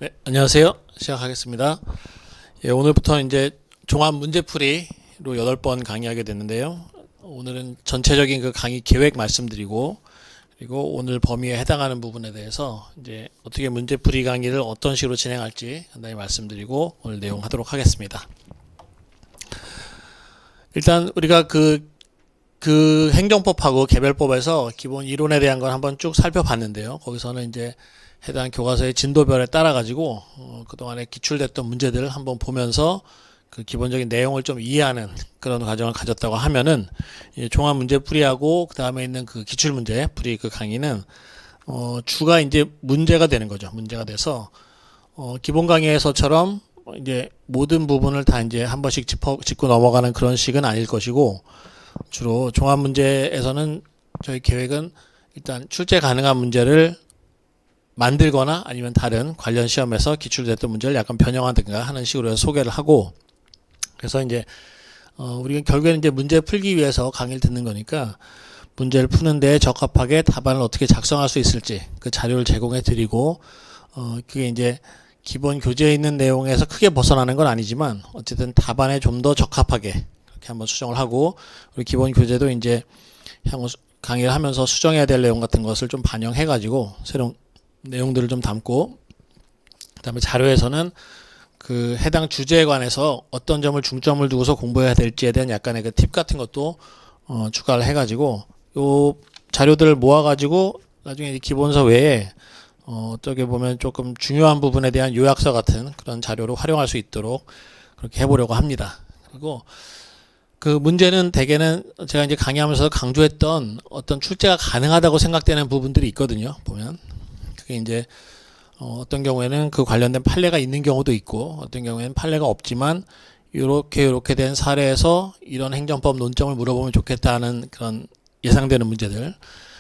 네, 안녕하세요. 시작하겠습니다. 예, 오늘부터 이제 종합 문제풀이로 8번 강의하게 됐는데요. 오늘은 전체적인 그 강의 계획 말씀드리고, 그리고 오늘 범위에 해당하는 부분에 대해서 이제 어떻게 문제풀이 강의를 어떤 식으로 진행할지 간단히 말씀드리고 오늘 내용 하도록 하겠습니다. 일단 우리가 그 행정법하고 개별법에서 기본 이론에 대한 걸 한번 쭉 살펴봤는데요. 거기서는 이제 해당 교과서의 진도별에 따라 가지고 그동안에 기출됐던 문제들을 한번 보면서 그 기본적인 내용을 좀 이해하는 그런 과정을 가졌다고 하면은 종합 문제 풀이하고 그 다음에 있는 그 기출 문제 풀이 그 강의는 주가 이제 문제가 되는 거죠. 문제가 돼서 기본 강의에서처럼 이제 모든 부분을 다 이제 한 번씩 짚고 넘어가는 그런 식은 아닐 것이고, 주로 종합 문제에서는 저희 계획은 일단 출제 가능한 문제를 만들거나 아니면 다른 관련 시험에서 기출됐던 문제를 약간 변형하든가 하는 식으로 해서 소개를 하고, 그래서 이제 우리가 결국에는 이제 문제 풀기 위해서 강의를 듣는 거니까 문제를 푸는데 적합하게 답안을 어떻게 작성할 수 있을지 그 자료를 제공해 드리고, 그게 이제 기본 교재에 있는 내용에서 크게 벗어나는 건 아니지만 어쨌든 답안에 좀 더 적합하게 그렇게 한번 수정을 하고, 우리 기본 교재도 이제 향후 강의를 하면서 수정해야 될 내용 같은 것을 좀 반영해 가지고 새로운 내용들을 좀 담고, 그 다음에 자료에서는 그 해당 주제에 관해서 어떤 점을 중점을 두고서 공부해야 될지에 대한 약간의 그 팁 같은 것도 추가를 해가지고 요 자료들을 모아가지고 나중에 기본서 외에 어떻게 보면 조금 중요한 부분에 대한 요약서 같은 그런 자료로 활용할 수 있도록 그렇게 해보려고 합니다. 그리고 그 문제는 대개는 제가 이제 강의하면서 강조했던 어떤 출제가 가능하다고 생각되는 부분들이 있거든요. 보면 그게 이제 어떤 경우에는 그 관련된 판례가 있는 경우도 있고, 어떤 경우에는 판례가 없지만 이렇게 된 사례에서 이런 행정법 논점을 물어보면 좋겠다는 그런 예상되는 문제들,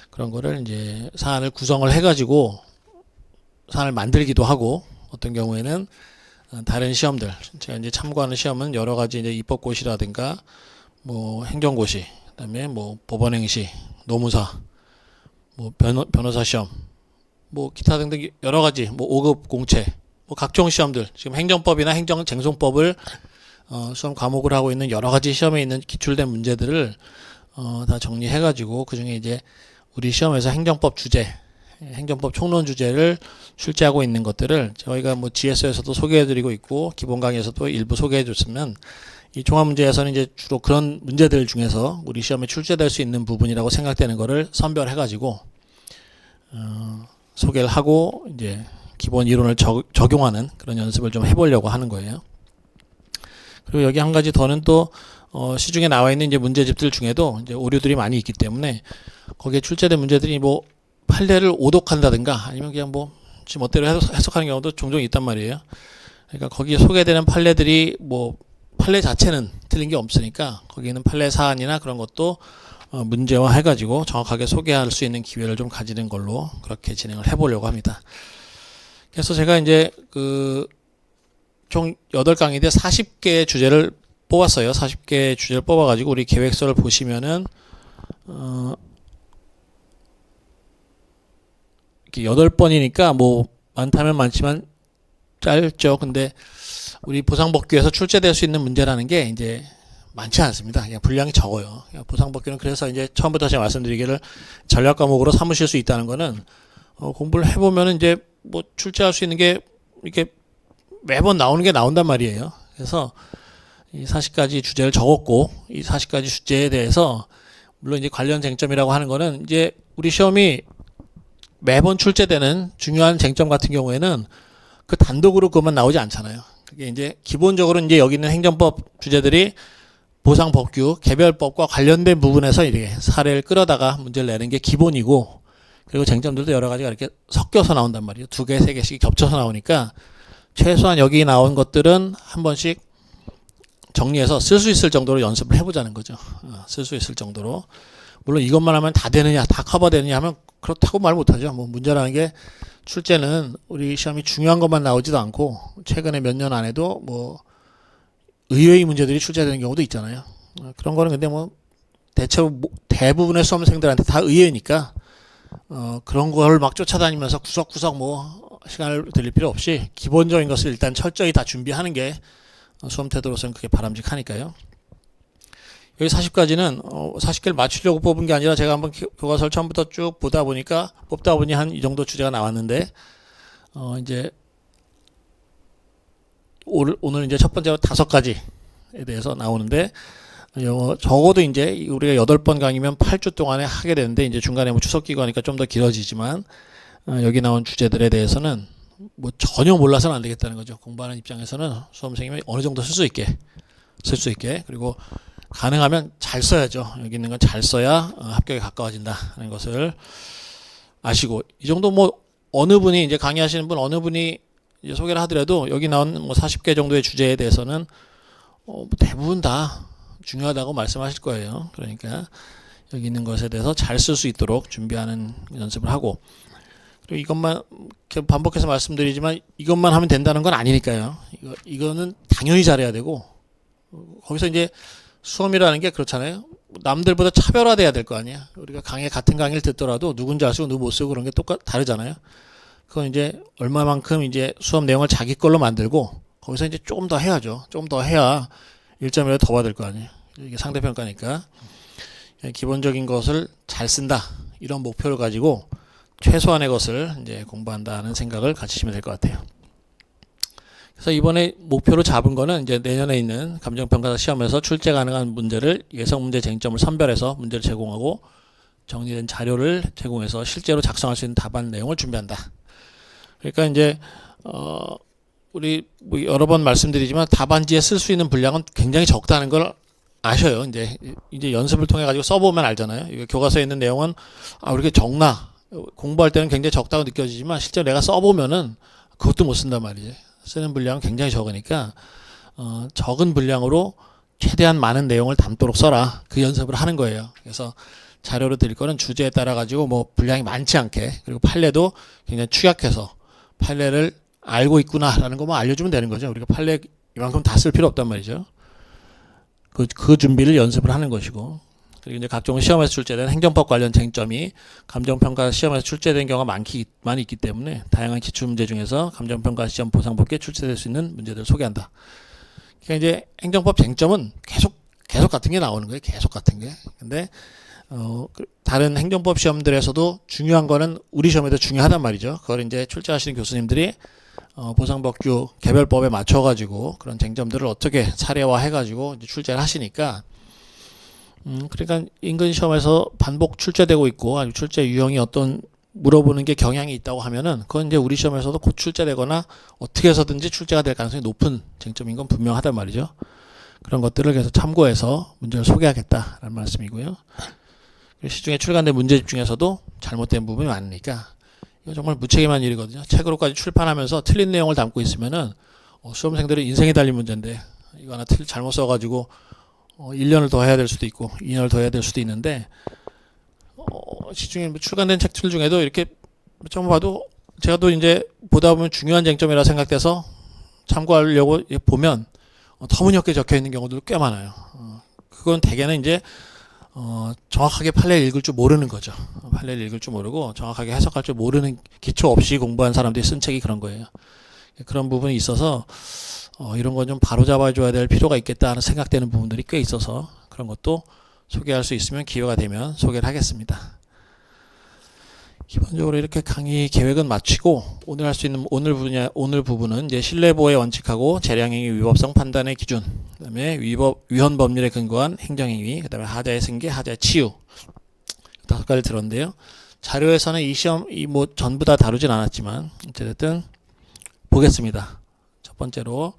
그런 거를 이제 사안을 구성을 해가지고 사안을 만들기도 하고, 어떤 경우에는 다른 시험들, 제가 이제 참고하는 시험은 여러 가지 이제 입법고시라든가 뭐 행정고시, 그다음에 뭐 법원행시, 노무사, 뭐 변호사 시험, 뭐 기타 등등 여러 가지 뭐 5급 공채, 뭐 각종 시험들, 지금 행정법이나 행정쟁송법을 수험 과목을 하고 있는 여러 가지 시험에 있는 기출된 문제들을 다 정리해 가지고 그중에 이제 우리 시험에서 행정법 주제, 행정법 총론 주제를 출제하고 있는 것들을 저희가 뭐 GS에서도 소개해 드리고 있고 기본 강의에서도 일부 소개해 줬으면, 이 종합 문제에서는 이제 주로 그런 문제들 중에서 우리 시험에 출제될 수 있는 부분이라고 생각되는 거를 선별해 가지고 소개를 하고 이제 기본 이론을 적용하는 그런 연습을 좀 해보려고 하는 거예요. 그리고 여기 한 가지 더는 또 시중에 나와 있는 이제 문제집들 중에도 이제 오류들이 많이 있기 때문에 거기에 출제된 문제들이 뭐 판례를 오독한다든가 아니면 그냥 뭐 지금 멋대로 해석하는 경우도 종종 있단 말이에요. 그러니까 거기에 소개되는 판례들이 뭐 판례 자체는 틀린 게 없으니까 거기 있는 판례 사안이나 그런 것도 문제화 해가지고 정확하게 소개할 수 있는 기회를 좀 가지는 걸로 그렇게 진행을 해보려고 합니다. 그래서 제가 이제 총 8강인데 40개의 주제를 뽑았어요. 40개의 주제를 뽑아가지고 우리 계획서를 보시면은 이렇게 8번이니까 뭐 많다면 많지만 짧죠. 근데 우리 보상법규에서 출제될 수 있는 문제라는 게 이제 많지 않습니다. 그냥 분량이 적어요. 보상법규는 그래서 이제 처음부터 제가 말씀드리기를 전략 과목으로 삼으실 수 있다는 거는 공부를 해보면 이제 뭐 출제할 수 있는 게 이렇게 매번 나오는 게 나온단 말이에요. 그래서 이 40가지 주제를 적었고, 이 40가지 주제에 대해서 물론 이제 관련 쟁점이라고 하는 거는 이제 우리 시험이 매번 출제되는 중요한 쟁점 같은 경우에는 그 단독으로 그것만 나오지 않잖아요. 그게 이제 기본적으로 이제 여기 있는 행정법 주제들이 보상법규, 개별법과 관련된 부분에서 이렇게 사례를 끌어다가 문제를 내는 게 기본이고, 그리고 쟁점들도 여러 가지가 이렇게 섞여서 나온단 말이에요. 2개, 3개씩 겹쳐서 나오니까 최소한 여기 나온 것들은 한 번씩 정리해서 쓸 수 있을 정도로 연습을 해보자는 거죠. 쓸 수 있을 정도로. 물론 이것만 하면 다 되느냐, 다 커버되느냐 하면 그렇다고 말 못하죠. 뭐 문제라는 게 출제는 우리 시험이 중요한 것만 나오지도 않고 최근에 몇 년 안에도 뭐 의외의 문제들이 출제되는 경우도 있잖아요. 그런 거는 근데 뭐 대부분의 수험생들한테 다 의외니까 그런 걸 막 쫓아다니면서 구석구석 뭐 시간을 들일 필요 없이 기본적인 것을 일단 철저히 다 준비하는 게 수험 태도로서는 그게 바람직하니까요. 여기 40가지는 40개를 맞추려고 뽑은 게 아니라 제가 한번 교과서를 처음부터 쭉 뽑다 보니 한 이 정도 주제가 나왔는데 이제 오늘 이제 첫 번째로 5가지에 대해서 나오는데 적어도 이제 우리가 8번 강의면 8주 동안에 하게 되는데 이제 중간에 뭐 추석 기간이니까 좀 더 길어지지만 여기 나온 주제들에 대해서는 뭐 전혀 몰라서는 안 되겠다는 거죠. 공부하는 입장에서는 수험생님이 어느 정도 쓸 수 있게 그리고 가능하면 잘 써야죠. 여기 있는 건 잘 써야 합격에 가까워진다 하는 것을 아시고 이 정도 뭐 어느 분이 이제 강의하시는 분 어느 분이 이제 소개를 하더라도 여기 나온 뭐 40개 정도의 주제에 대해서는 대부분 다 중요하다고 말씀하실 거예요. 그러니까 여기 있는 것에 대해서 잘 쓸 수 있도록 준비하는 연습을 하고 그리고 이것만 반복해서 말씀드리지만 이것만 하면 된다는 건 아니니까요. 이거는 당연히 잘해야 되고 거기서 이제 수험이라는 게 그렇잖아요. 남들보다 차별화돼야 될 거 아니야. 우리가 같은 강의를 듣더라도 누군지 알 쓰고 누구 못 쓰고 그런 게 다르잖아요. 그건 이제 얼마만큼 이제 수업 내용을 자기 걸로 만들고 거기서 이제 조금 더 해야죠. 조금 더 해야 1점이라도 더 받을 거 아니에요. 이게 상대평가니까 기본적인 것을 잘 쓴다 이런 목표를 가지고 최소한의 것을 이제 공부한다는 생각을 가지시면 될 것 같아요. 그래서 이번에 목표로 잡은 거는 이제 내년에 있는 감정평가사 시험에서 출제 가능한 문제를 예상 문제 쟁점을 선별해서 문제를 제공하고 정리된 자료를 제공해서 실제로 작성할 수 있는 답안 내용을 준비한다. 그러니까 이제 우리 뭐 여러 번 말씀드리지만 답안지에 쓸 수 있는 분량은 굉장히 적다는 걸 아셔요. 이제 연습을 통해 가지고 써보면 알잖아요. 이거 교과서에 있는 내용은 왜 이렇게 적나 공부할 때는 굉장히 적다고 느껴지지만 실제로 내가 써보면은 그것도 못 쓴단 말이에요. 쓰는 분량은 굉장히 적으니까 적은 분량으로 최대한 많은 내용을 담도록 써라. 그 연습을 하는 거예요. 그래서 자료로 드릴 거는 주제에 따라 가지고 뭐 분량이 많지 않게 그리고 판례도 굉장히 축약해서 판례를 알고 있구나라는 것만 알려주면 되는 거죠. 우리가 판례 이만큼 다 쓸 필요 없단 말이죠. 그 준비를 연습을 하는 것이고 그리고 이제 각종 시험에서 출제된 행정법 관련 쟁점이 감정평가 시험에서 출제된 경우가 많이 있기 때문에 다양한 기출문제 중에서 감정평가 시험 보상법규에 출제될 수 있는 문제들을 소개한다. 그러니까 이제 행정법 쟁점은 계속 같은 게 나오는 거예요. 계속 같은 게. 근데 다른 행정법 시험들에서도 중요한 거는 우리 시험에도 중요하단 말이죠. 그걸 이제 출제하시는 교수님들이 보상법규 개별법에 맞춰가지고 그런 쟁점들을 어떻게 사례화해가지고 출제를 하시니까 그러니까 인근 시험에서 반복 출제되고 있고 아니면 출제 유형이 어떤 물어보는 게 경향이 있다고 하면은 그건 이제 우리 시험에서도 곧 출제되거나 어떻게 해서든지 출제가 될 가능성이 높은 쟁점인 건 분명하단 말이죠. 그런 것들을 계속 참고해서 문제를 소개하겠다라는 말씀이고요. 시중에 출간된 문제집 중에서도 잘못된 부분이 많으니까 이거 정말 무책임한 일이거든요. 책으로까지 출판하면서 틀린 내용을 담고 있으면은 수험생들은 인생이 달린 문제인데 이거 하나 잘못 써가지고 1년을 더 해야 될 수도 있고 2년을 더 해야 될 수도 있는데 시중에 출간된 책들 중에도 이렇게 좀 봐도 제가 또 이제 보다 보면 중요한 쟁점이라 생각돼서 참고하려고 보면 터무니없게 적혀 있는 경우도 꽤 많아요. 그건 대개는 이제 정확하게 판례를 읽을 줄 모르는 거죠. 판례를 읽을 줄 모르고 정확하게 해석할 줄 모르는 기초 없이 공부한 사람들이 쓴 책이 그런 거예요. 그런 부분이 있어서 이런 건 좀 바로잡아 줘야 될 필요가 있겠다 하는 생각되는 부분들이 꽤 있어서 그런 것도 소개할 수 있으면 기회가 되면 소개를 하겠습니다. 기본적으로 이렇게 강의 계획은 마치고 오늘 할 수 있는 오늘 부분은 이제 신뢰보호의 원칙하고 재량행위 위법성 판단의 기준, 그다음에 위헌 법률에 근거한 행정행위, 그다음에 하자의 승계, 하자의 치유 5가지 들었는데요. 자료에서는 이 시험 뭐 전부 다 다루진 않았지만 어쨌든 보겠습니다. 첫 번째로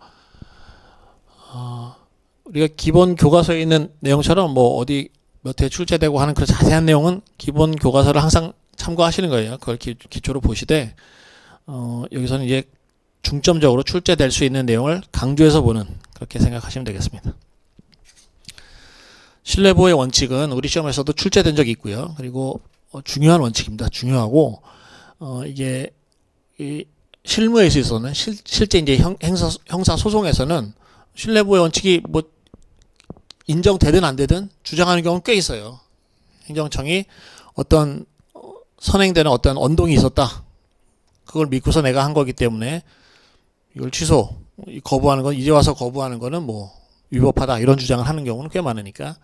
우리가 기본 교과서에 있는 내용처럼 뭐 어디 몇 회 출제되고 하는 그런 자세한 내용은 기본 교과서를 항상 참고하시는 거예요. 그걸 기초로 보시되 여기서는 이제 중점적으로 출제될 수 있는 내용을 강조해서 보는 그렇게 생각하시면 되겠습니다. 신뢰보호의 원칙은 우리 시험에서도 출제된 적이 있고요. 그리고 중요한 원칙입니다. 중요하고 이게 실무에 있어서는 실제 이제 형사 소송에서는 신뢰보호의 원칙이 뭐 인정되든 안 되든 주장하는 경우는 꽤 있어요. 행정청이 어떤 선행되는 어떤 언동이 있었다. 그걸 믿고서 내가 한 거기 때문에 이걸 거부하는 건, 이제 와서 거부하는 거는 뭐 위법하다 이런 주장을 하는 경우는 꽤 많으니까,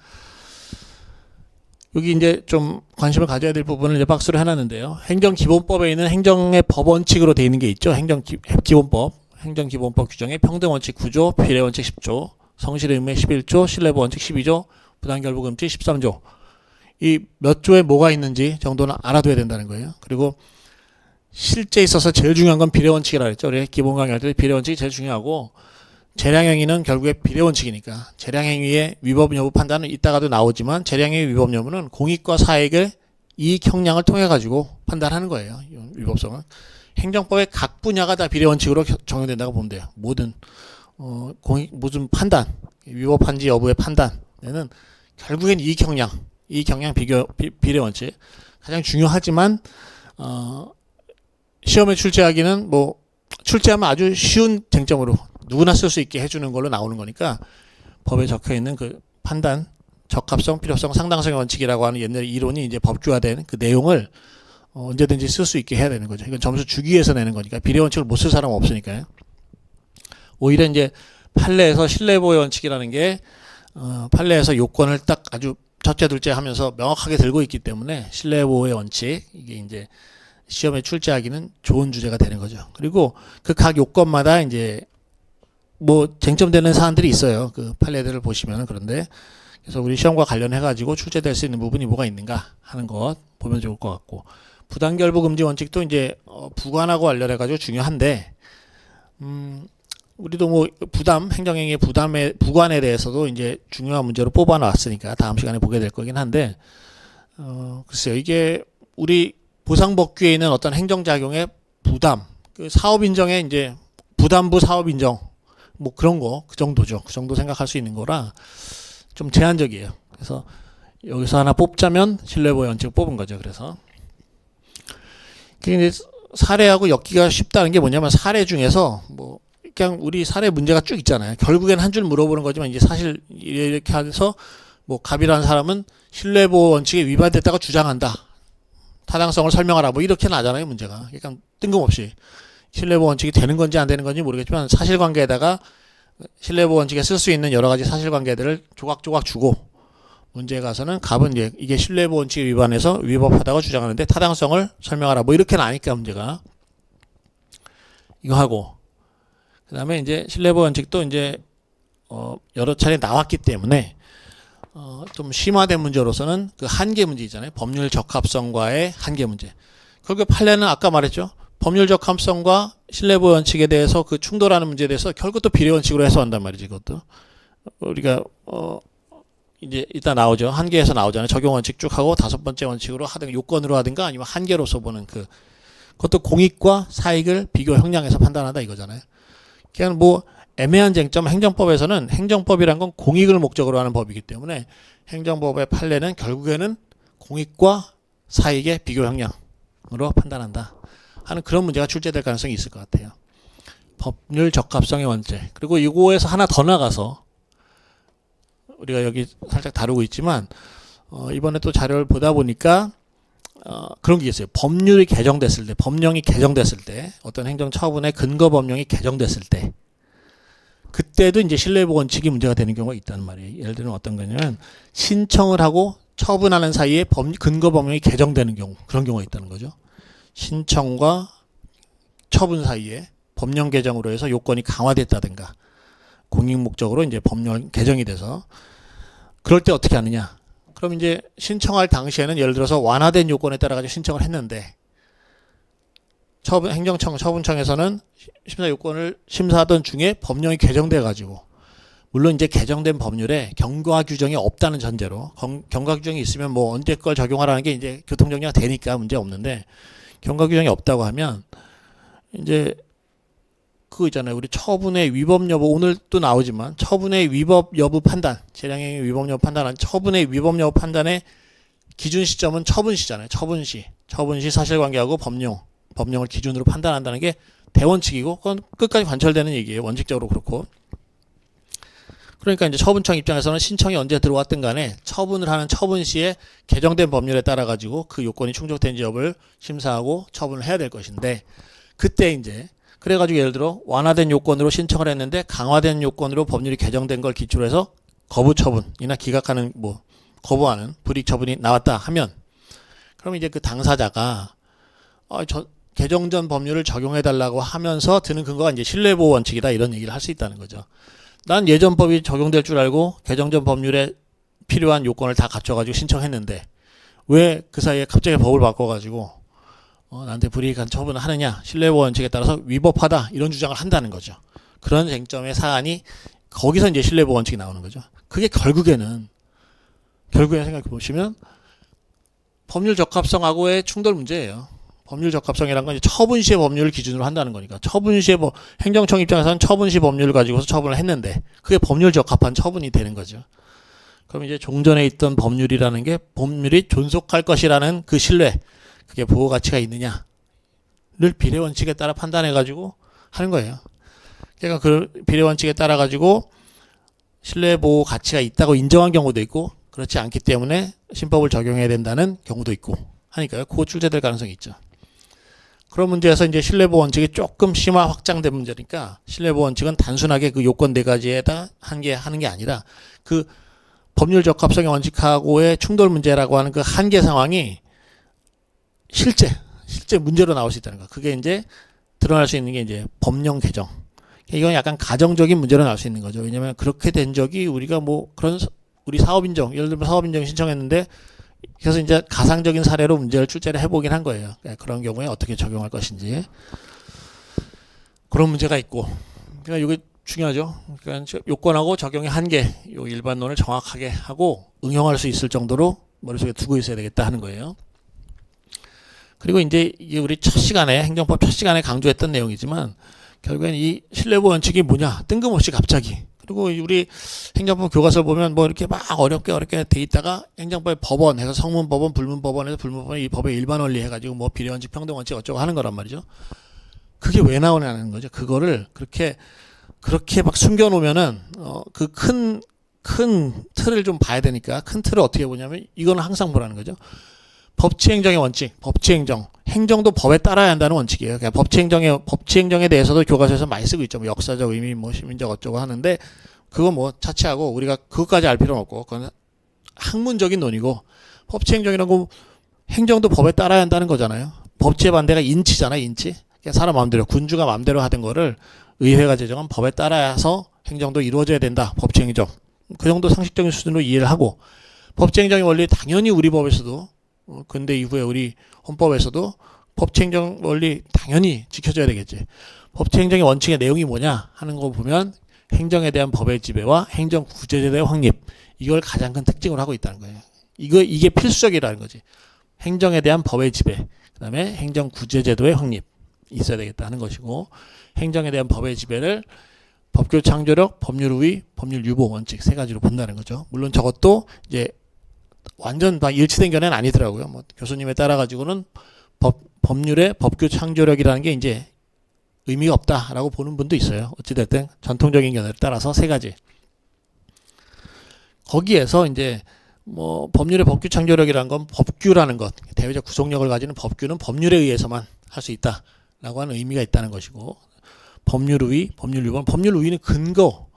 여기 이제 좀 관심을 가져야 될 부분을 이제 박스로 해놨는데요. 행정기본법에 있는 행정의 법원칙으로 되어 있는 게 있죠. 행정기본법, 행정기본법 규정에 평등원칙 9조, 비례원칙 10조, 성실의무의 11조, 신뢰보원칙 12조, 부당결부금지 13조. 이 몇 조에 뭐가 있는지 정도는 알아둬야 된다는 거예요. 그리고 실제 있어서 제일 중요한 건 비례원칙이라고 했죠. 우리 기본 강의할 때 비례원칙이 제일 중요하고, 재량행위는 결국에 비례원칙이니까 재량행위의 위법 여부 판단은 이따가도 나오지만, 재량행위 위법 여부는 공익과 사익의 이익 형량을 통해 가지고 판단하는 거예요. 위법성은 행정법의 각 분야가 다 비례원칙으로 적용된다고 보면 돼요. 모든 무슨 판단, 위법한지 여부의 판단에는 결국엔 이익 형량 비례원칙 가장 중요하지만, 시험에 출제하기는 뭐 출제하면 아주 쉬운 쟁점으로 누구나 쓸 수 있게 해주는 걸로 나오는 거니까, 법에 적혀 있는 그 판단, 적합성, 필요성, 상당성의 원칙이라고 하는 옛날 이론이 이제 법규화된 그 내용을 언제든지 쓸 수 있게 해야 되는 거죠. 이건 점수 주기 위해서 내는 거니까. 비례원칙을 못 쓸 사람은 없으니까요. 오히려 이제 판례에서 신뢰보호 원칙이라는 게 판례에서 요건을 딱 아주 첫째 둘째 하면서 명확하게 들고 있기 때문에 신뢰보호의 원칙, 이게 이제 시험에 출제하기는 좋은 주제가 되는 거죠. 그리고 그 각 요건마다 이제 뭐 쟁점되는 사안들이 있어요. 그 판례들을 보시면. 그런데 그래서 우리 시험과 관련해 가지고 출제될 수 있는 부분이 뭐가 있는가 하는 것 보면 좋을 것 같고, 부당결부금지 원칙도 이제 부관하고 관련해 가지고 중요한데, 우리도 뭐 행정행위의 부관에 대해서도 이제 중요한 문제로 뽑아 놨으니까 다음 시간에 보게 될 거긴 한데, 글쎄요, 이게 우리 보상법규에 있는 어떤 행정작용의 부담, 그 사업인정에 이제 부담부 사업인정, 뭐 그런 거, 그 정도죠. 그 정도 생각할 수 있는 거라 좀 제한적이에요. 그래서 여기서 하나 뽑자면 신뢰보호 원칙을 뽑은 거죠. 그래서 이제 사례하고 엮기가 쉽다는 게 뭐냐면, 사례 중에서 뭐 그냥 우리 사례 문제가 쭉 있잖아요. 결국엔 한 줄 물어보는 거지만, 이제 사실 이렇게 해서 뭐 갑이라는 사람은 신뢰보호 원칙에 위반됐다고 주장한다, 타당성을 설명하라, 뭐 이렇게 나잖아요. 문제가 그러니까 뜬금없이 신뢰보호 원칙이 되는 건지 안 되는 건지 모르겠지만, 사실관계에다가 신뢰보호 원칙에 쓸 수 있는 여러 가지 사실관계들을 조각조각 주고, 문제에 가서는 갑은 이게 신뢰보호 원칙 위반해서 위법하다고 주장하는데 타당성을 설명하라, 뭐 이렇게 나니까 문제가 이거 하고, 그 다음에 이제 신뢰보호 원칙도 이제 여러 차례 나왔기 때문에 좀 심화된 문제로서는 그 한계 문제 있잖아요. 법률 적합성과의 한계 문제. 결국 판례는 아까 말했죠. 법률 적합성과 신뢰보호 원칙에 대해서 그 충돌하는 문제에 대해서 결국 또 비례원칙으로 해석한단 말이지. 그것도 우리가 이제 이따 나오죠. 한계에서 나오잖아요. 적용원칙 쭉 하고 다섯 번째 원칙으로 하든가 요건으로 하든가 아니면 한계로서 보는 그것도 공익과 사익을 비교 형량에서 판단한다 이거잖아요. 그냥 뭐 애매한 쟁점, 행정법에서는 행정법이란 건 공익을 목적으로 하는 법이기 때문에 행정법의 판례는 결국에는 공익과 사익의 비교 형량으로 판단한다 하는 그런 문제가 출제될 가능성이 있을 것 같아요. 법률 적합성의 원칙. 그리고 이거에서 하나 더 나가서 우리가 여기 살짝 다루고 있지만 이번에 또 자료를 보다 보니까 그런 게 있어요. 법률이 개정됐을 때, 법령이 개정됐을 때, 어떤 행정처분의 근거 법령이 개정됐을 때, 그때도 이제 신뢰보호 원칙이 문제가 되는 경우가 있다는 말이에요. 예를 들면 어떤 거냐면, 신청을 하고 처분하는 사이에 근거 법령이 개정되는 경우, 그런 경우가 있다는 거죠. 신청과 처분 사이에 법령 개정으로 해서 요건이 강화됐다든가, 공익 목적으로 이제 법령 개정이 돼서, 그럴 때 어떻게 하느냐? 그럼 이제 신청할 당시에는 예를 들어서 완화된 요건에 따라 가지고 신청을 했는데, 처분청에서는 심사 요건을 심사하던 중에 법령이 개정돼 가지고, 물론 이제 개정된 법률에 경과 규정이 없다는 전제로, 경과 규정이 있으면 뭐 언제 걸 적용하라는 게 이제 교통정리가 되니까 문제 없는데, 경과 규정이 없다고 하면 이제 그거 있잖아요. 우리 처분의 위법 여부, 오늘 또 나오지만 처분의 위법 여부 판단, 재량행위 위법 여부 판단한 처분의 위법 여부 판단의 기준 시점은 처분시잖아요. 처분시 사실관계하고 법령을 기준으로 판단한다는 게 대원칙이고, 그건 끝까지 관철되는 얘기예요. 원칙적으로 그렇고. 그러니까 이제 처분청 입장에서는 신청이 언제 들어왔든 간에 처분을 하는 처분시에 개정된 법률에 따라 가지고 그 요건이 충족된지 여부를 심사하고 처분을 해야 될 것인데, 그때 이제 그래가지고 예를 들어 완화된 요건으로 신청을 했는데 강화된 요건으로 법률이 개정된 걸 기초로 해서 거부 처분이나 기각하는 뭐 거부하는 불이익 처분이 나왔다 하면 그럼 이제 그 당사자가 개정 전 법률을 적용해 달라고 하면서 드는 근거가 이제 신뢰보호 원칙이다 이런 얘기를 할 수 있다는 거죠. 난 예전 법이 적용될 줄 알고 개정 전 법률에 필요한 요건을 다 갖춰가지고 신청했는데 왜 그 사이에 갑자기 법을 바꿔가지고 나한테 불이익한 처분을 하느냐, 신뢰보호 원칙에 따라서 위법하다 이런 주장을 한다는 거죠. 그런 쟁점의 사안이 거기서 이제 신뢰보호 원칙이 나오는 거죠. 그게 결국에는 생각해 보시면 법률 적합성하고의 충돌 문제예요. 법률 적합성이란 건 이제 처분시의 법률을 기준으로 한다는 거니까 처분시의 행정청 입장에서는 처분시 법률을 가지고서 처분을 했는데 그게 법률 적합한 처분이 되는 거죠. 그럼 이제 종전에 있던 법률이라는 게 법률이 존속할 것이라는 그 신뢰, 그게 보호 가치가 있느냐를 비례 원칙에 따라 판단해 가지고 하는 거예요. 그러니까 그 비례 원칙에 따라 가지고 신뢰 보호 가치가 있다고 인정한 경우도 있고 그렇지 않기 때문에 신법을 적용해야 된다는 경우도 있고 하니까요. 그거 출제될 가능성이 있죠. 그런 문제에서 이제 신뢰보호 원칙이 조금 심화 확장된 문제니까 신뢰보호 원칙은 단순하게 그 요건 네 가지에다 하는 게 아니라 그 법률 적합성의 원칙하고의 충돌 문제라고 하는 그 한계 상황이 실제 문제로 나올 수 있다는 거. 그게 이제 드러날 수 있는 게 이제 법령 개정. 이건 약간 가정적인 문제로 나올 수 있는 거죠. 왜냐하면 그렇게 된 적이 우리가 뭐 그런 우리 사업인정, 예를 들면 사업인정 신청했는데 그래서 이제 가상적인 사례로 문제를 출제를 해보긴 한 거예요. 그런 경우에 어떻게 적용할 것인지 그런 문제가 있고, 그러니까 이게 중요하죠. 그러니까 요건하고 적용의 한계, 요 일반론을 정확하게 하고 응용할 수 있을 정도로 머릿속에 두고 있어야 되겠다 하는 거예요. 그리고 이제 이게 우리 첫 시간에 행정법 첫 시간에 강조했던 내용이지만 결국엔 이 신뢰보호 원칙이 뭐냐 뜬금없이 갑자기 그리고 우리 행정법 교과서 보면 뭐 이렇게 막 어렵게 돼 있다가 행정법의 법원 해서 성문법원 불문법원에서 불문법원 이 법의 일반 원리 해가지고 뭐 비례원칙 평등원칙 어쩌고 하는 거란 말이죠. 그게 왜 나오냐는 거죠. 그거를 그렇게 막 숨겨놓으면은 그 큰 틀을 좀 봐야 되니까 큰 틀을 어떻게 보냐면 이거는 항상 보라는 거죠. 법치행정의 원칙, 법치행정, 행정도 법에 따라야 한다는 원칙이에요. 그러니까 법치행정에 대해서도 교과서에서 많이 쓰고 있죠. 뭐 역사적 의미, 뭐 시민적 어쩌고 하는데 그거 뭐 차치하고 우리가 그것까지 알 필요는 없고 그건 학문적인 논의고 법치행정이란 거 행정도 법에 따라야 한다는 거잖아요. 법치의 반대가 인치잖아, 인치. 그러니까 사람 마음대로 군주가 마음대로 하던 거를 의회가 제정한 법에 따라서 행정도 이루어져야 된다. 법치행정. 그 정도 상식적인 수준으로 이해를 하고 법치행정의 원리 당연히 우리 법에서도 근대 이후에 우리 헌법에서도 법치행정 원리 당연히 지켜져야 되겠지. 법치행정의 원칙의 내용이 뭐냐 하는 거 보면 행정에 대한 법의 지배와 행정구제제도의 확립 이걸 가장 큰 특징으로 하고 있다는 거예요. 이게 필수적이라는 거지. 행정에 대한 법의 지배, 그 다음에 행정구제제도의 확립 있어야 되겠다 하는 것이고 행정에 대한 법의 지배를 법규 창조력, 법률 우위, 법률 유보 원칙 세 가지로 본다는 거죠. 물론 저것도 이제 완전 다 일치된 견해는 아니더라고요. 뭐 교수님에 따라 가지고는 법률의 법규 창조력이라는 게 이제 의미가 없다라고 보는 분도 있어요. 어찌됐든 전통적인 견해를 따라서 세 가지. 거기에서 이제 뭐 법률의 법규 창조력이라는 건 법규라는 것, 대외적 구속력을 가지는 법규는 법률에 의해서만 할 수 있다라고 하는 의미가 있다는 것이고 법률 우위, 법률 유보, 법률 우위는 근거.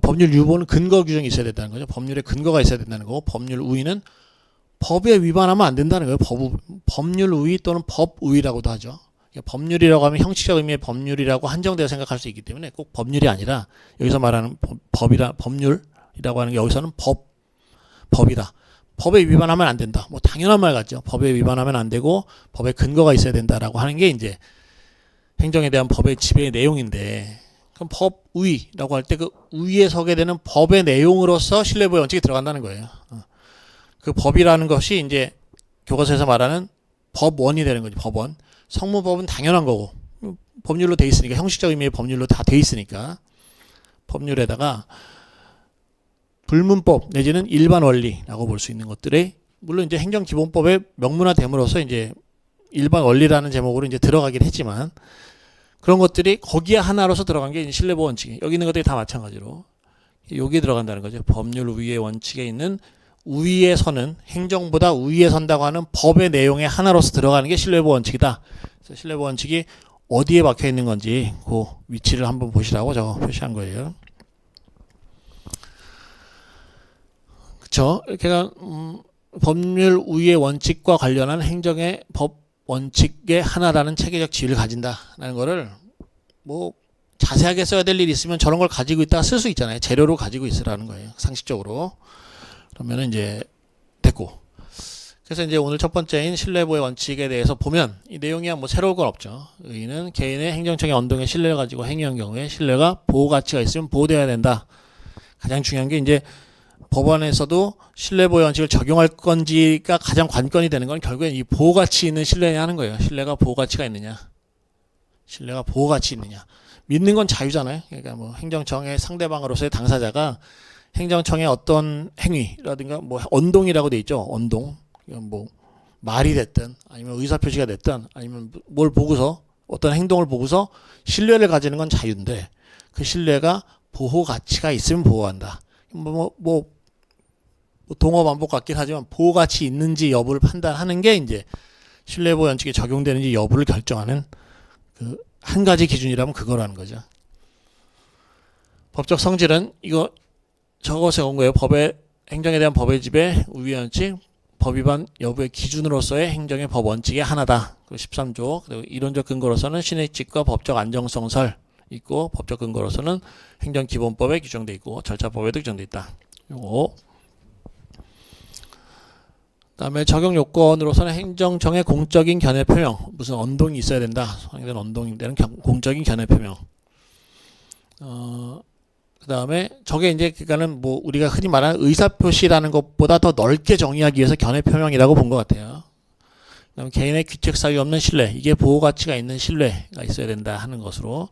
법률 유보는 근거 규정이 있어야 된다는 거죠. 법률에 근거가 있어야 된다는 거고 법률 우위는 법에 위반하면 안 된다는 거예요. 법률 우위 또는 법 우위라고도 하죠. 법률이라고 하면 형식적 의미의 법률이라고 한정되어 생각할 수 있기 때문에 꼭 법률이 아니라 여기서 말하는 법률이라고 하는 게 여기서는 법이다. 법에 위반하면 안 된다. 뭐 당연한 말 같죠. 법에 위반하면 안 되고 법에 근거가 있어야 된다라고 하는 게 이제 행정에 대한 법의 지배의 내용인데 그럼 법 우위라고 할 때 그 우위에 서게 되는 법의 내용으로서 신뢰보호 원칙이 들어간다는 거예요. 그 법이라는 것이 이제 교과서에서 말하는 법원이 되는 거지. 법원. 성문법은 당연한 거고 법률로 돼 있으니까 형식적 의미의 법률로 다 돼 있으니까 법률에다가 불문법 내지는 일반 원리라고 볼 수 있는 것들이 물론 이제 행정기본법의 명문화됨으로써 이제 일반 원리라는 제목으로 이제 들어가긴 했지만 그런 것들이 거기에 하나로서 들어간 게 신뢰보호 원칙이 여기 있는 것들이 다 마찬가지로 여기에 들어간다는 거죠. 법률 우위의 원칙에 있는 우위에 서는 행정보다 우위에 선다고 하는 법의 내용의 하나로서 들어가는 게 신뢰보호 원칙이다. 그래서 신뢰보호 원칙이 어디에 박혀 있는 건지 그 위치를 한번 보시라고 저거 표시한 거예요. 그쵸? 그러니까 법률 우위의 원칙과 관련한 행정의 법 원칙의 하나라는 체계적 지위를 가진다라는 거를 뭐 자세하게 써야 될 일이 있으면 저런 걸 가지고 있다가 쓸 수 있잖아요. 재료로 가지고 있으라는 거예요. 상식적으로. 그러면은 이제 됐고. 그래서 이제 오늘 첫 번째인 신뢰보호 원칙에 대해서 보면 이 내용이 뭐 새로운 건 없죠. 의의는 개인의 행정청의 언동에 신뢰를 가지고 행위한 경우에 신뢰가 보호 가치가 있으면 보호되어야 된다. 가장 중요한 게 이제 법원에서도 신뢰보호 원칙을 적용할 건지가 가장 관건이 되는 건 결국엔 이 보호 가치 있는 신뢰냐 하는 거예요. 신뢰가 보호 가치가 있느냐. 신뢰가 보호 가치 있느냐. 믿는 건 자유잖아요. 그러니까 뭐 행정청의 상대방으로서의 당사자가 행정청의 어떤 행위라든가 뭐 언동이라고 돼 있죠. 언동. 뭐 말이 됐든 아니면 의사표시가 됐든 아니면 뭘 보고서 어떤 행동을 보고서 신뢰를 가지는 건 자유인데 그 신뢰가 보호 가치가 있으면 보호한다. 뭐 동어 반복 같긴 하지만 보호 가치 있는지 여부를 판단하는 게 이제 신뢰보호 원칙에 적용되는지 여부를 결정하는 그 한 가지 기준이라면 그거라는 거죠. 법적 성질은 이거 저것에 온 거예요. 법의 행정에 대한 법의 집의 우위 원칙, 법 위반 여부의 기준으로서의 행정의 법 원칙의 하나다. 13조. 그리고 이론적 근거로서는 신의칙과 법적 안정성설 있고 법적 근거로서는 행정기본법에 규정돼 있고 절차법에도 규정돼 있다. 요거. 그다음에 적용 요건으로서는 행정청의 공적인 견해 표명, 무슨 언동이 있어야 된다. 성립된 언동이 되는 공적인 견해 표명. 그다음에 저게 이제 그러니까는 뭐 우리가 흔히 말하는 의사표시라는 것보다 더 넓게 정의하기 위해서 견해 표명이라고 본 것 같아요. 그다음에 개인의 귀책 사유 없는 신뢰, 이게 보호 가치가 있는 신뢰가 있어야 된다 하는 것으로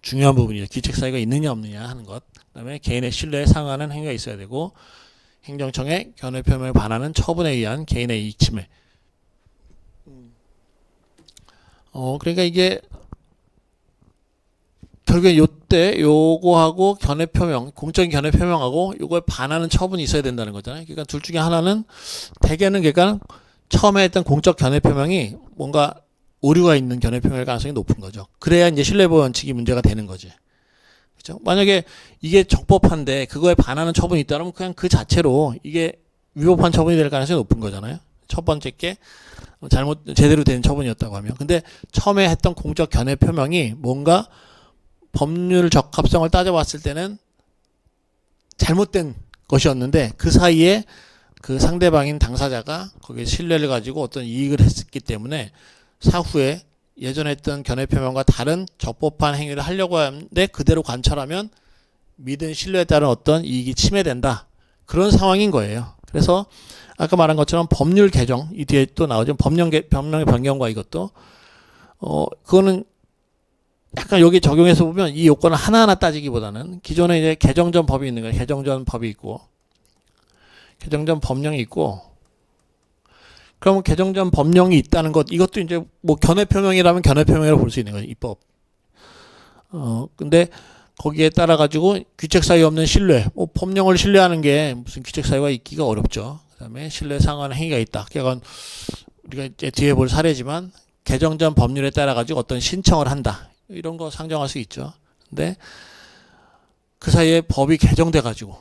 중요한 부분이죠. 귀책 사유가 있느냐 없느냐 하는 것. 그다음에 개인의 신뢰에 상하는 행위가 있어야 되고. 행정청의 견해 표명에 반하는 처분에 의한 개인의 이익 침해. 그러니까 이게 결국에 요때 요거하고 견해 표명, 공적인 견해 표명하고 요거에 반하는 처분이 있어야 된다는 거잖아요. 그러니까 둘 중에 하나는 대개는 그러니까 처음에 했던 공적 견해 표명이 뭔가 오류가 있는 견해 표명일 가능성이 높은 거죠. 그래야 이제 신뢰보호 원칙이 문제가 되는 거지. 그렇죠? 만약에 이게 적법한데 그거에 반하는 처분이 있다면 그냥 그 자체로 이게 위법한 처분이 될 가능성이 높은 거잖아요. 첫 번째 게 제대로 된 처분이었다고 하면. 근데 처음에 했던 공적 견해 표명이 뭔가 법률 적합성을 따져봤을 때는 잘못된 것이었는데 그 사이에 그 상대방인 당사자가 거기에 신뢰를 가지고 어떤 이익을 했기 때문에 사후에 예전에 했던 견해 표명과 다른 적법한 행위를 하려고 하는데 그대로 관철하면 믿은 신뢰에 따른 어떤 이익이 침해된다. 그런 상황인 거예요. 그래서 아까 말한 것처럼 법률 개정, 이 뒤에 또 나오죠. 법령의 변경과 이것도 그거는 약간 여기 적용해서 보면 이 요건을 하나하나 따지기보다는 기존에 이제 개정 전 법이 있는 거예요. 개정 전 법이 있고 개정 전 법령이 있고 그러면 개정 전 법령이 있다는 것, 이것도 이제 뭐 견해 표명이라면 견해 표명이라고 볼 수 있는 거예요. 입법. 근데 거기에 따라 가지고 귀책 사유 없는 신뢰, 뭐 법령을 신뢰하는 게 무슨 귀책 사유가 있기가 어렵죠. 그다음에 신뢰 상하는 행위가 있다. 그러니까 우리가 이제 뒤에 볼 사례지만 개정 전 법률에 따라 가지고 어떤 신청을 한다. 이런 거 상정할 수 있죠. 근데 그 사이에 법이 개정돼 가지고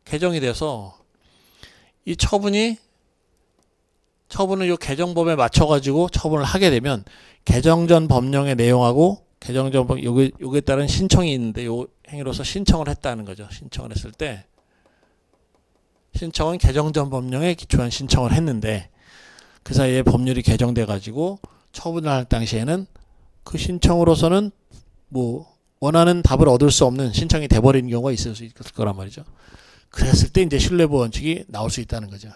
개정이 돼서 이 처분은 이 개정법에 맞춰가지고 처분을 하게 되면 개정 전 법령의 내용하고 개정 전 법 요게 따른 신청이 있는데 요 행위로서 신청을 했다는 거죠. 신청을 했을 때 신청은 개정 전 법령에 기초한 신청을 했는데 그 사이에 법률이 개정돼 가지고 처분을 할 당시에는 그 신청으로서는 뭐 원하는 답을 얻을 수 없는 신청이 돼버리는 경우가 있을 수 있을 거란 말이죠. 그랬을 때 이제 신뢰보호 원칙이 나올 수 있다는 거죠.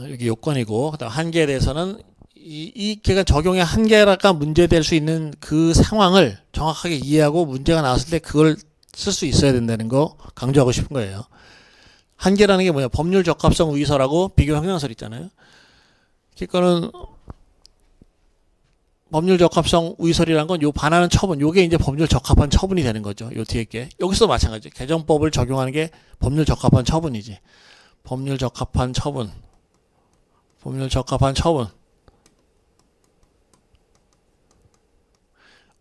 여기 요건이고, 그다음 한계에 대해서는 그러니까 적용의 한계가 문제될 수 있는 그 상황을 정확하게 이해하고 문제가 나왔을 때 그걸 쓸 수 있어야 된다는 거 강조하고 싶은 거예요. 한계라는 게 뭐냐? 법률 적합성 위설하고 비교 형용설 있잖아요. 그러니까는 법률 적합성 위설이라는 건 요 반하는 처분, 요게 이제 법률 적합한 처분이 되는 거죠. 요 뒤에 게. 여기서도 마찬가지. 개정법을 적용하는 게 법률 적합한 처분이지. 법률 적합한 처분. 법률 적합한 처분.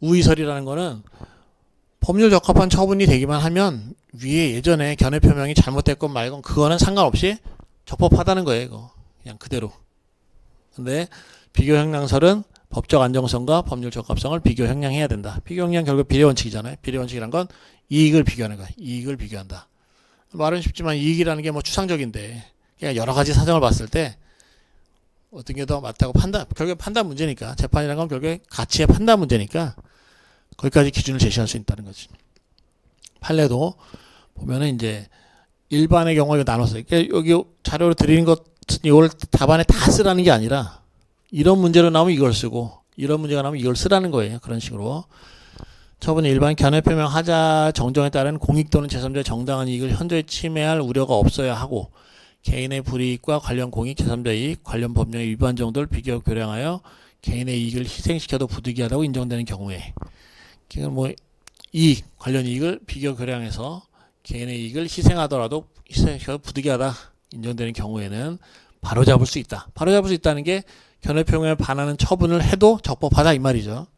우의설이라는 거는 법률 적합한 처분이 되기만 하면 위에 예전에 견해 표명이 잘못됐건 말건 그거는 상관없이 적법하다는 거예요. 이거 그냥 그대로. 근데 비교 형량설은 법적 안정성과 법률 적합성을 비교 형량해야 된다. 비교 형량 결국 비례 원칙이잖아요. 비례 원칙이란 건 이익을 비교하는 거야. 이익을 비교한다. 말은 쉽지만 이익이라는 게 뭐 추상적인데 그냥 여러 가지 사정을 봤을 때 어떤 게 더 맞다고 결국에 판단 문제니까 재판이라는 건 결국에 가치의 판단 문제니까 거기까지 기준을 제시할 수 있다는 거지. 판례도 보면은 이제 일반의 경우 이거 나눠서 여기 자료로 드리는 것 이걸 답안에 다 쓰라는 게 아니라 이런 문제로 나오면 이걸 쓰고 이런 문제가 나오면 이걸 쓰라는 거예요. 그런 식으로. 처분의 일반 견해 표명하자 정정에 따른 공익 또는 제3자의 정당한 이익을 현저히 침해할 우려가 없어야 하고 개인의 불이익과 관련 공익, 제3자 이익, 관련 법령의 위반 정도를 비교 교량하여 개인의 이익을 희생시켜도 부득이하다고 인정되는 경우에 뭐 이익, 관련 이익을 비교 교량해서 개인의 이익을 희생하더라도 희생시켜도 부득이하다 인정되는 경우에는 바로잡을 수 있다. 바로잡을 수 있다는 게 견해 표명에 반하는 처분을 해도 적법하다 이 말이죠.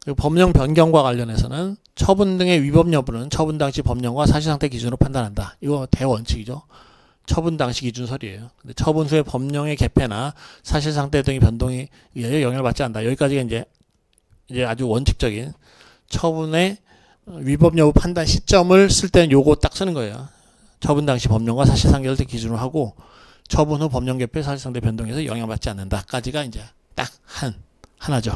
그리고 법령 변경과 관련해서는 처분 등의 위법 여부는 처분 당시 법령과 사실상태 기준으로 판단한다. 이거 대원칙이죠. 처분 당시 기준설이에요. 근데 처분 후에 법령의 개폐나 사실상태 등의 변동에 의하여 영향을 받지 않는다. 여기까지가 이제 아주 원칙적인 처분의 위법 여부 판단 시점을 쓸 때는 요거 딱 쓰는 거예요. 처분 당시 법령과 사실상태를 기준으로 하고 처분 후 법령 개폐 사실상태 변동에서 영향받지 않는다까지가 이제 딱 하나죠.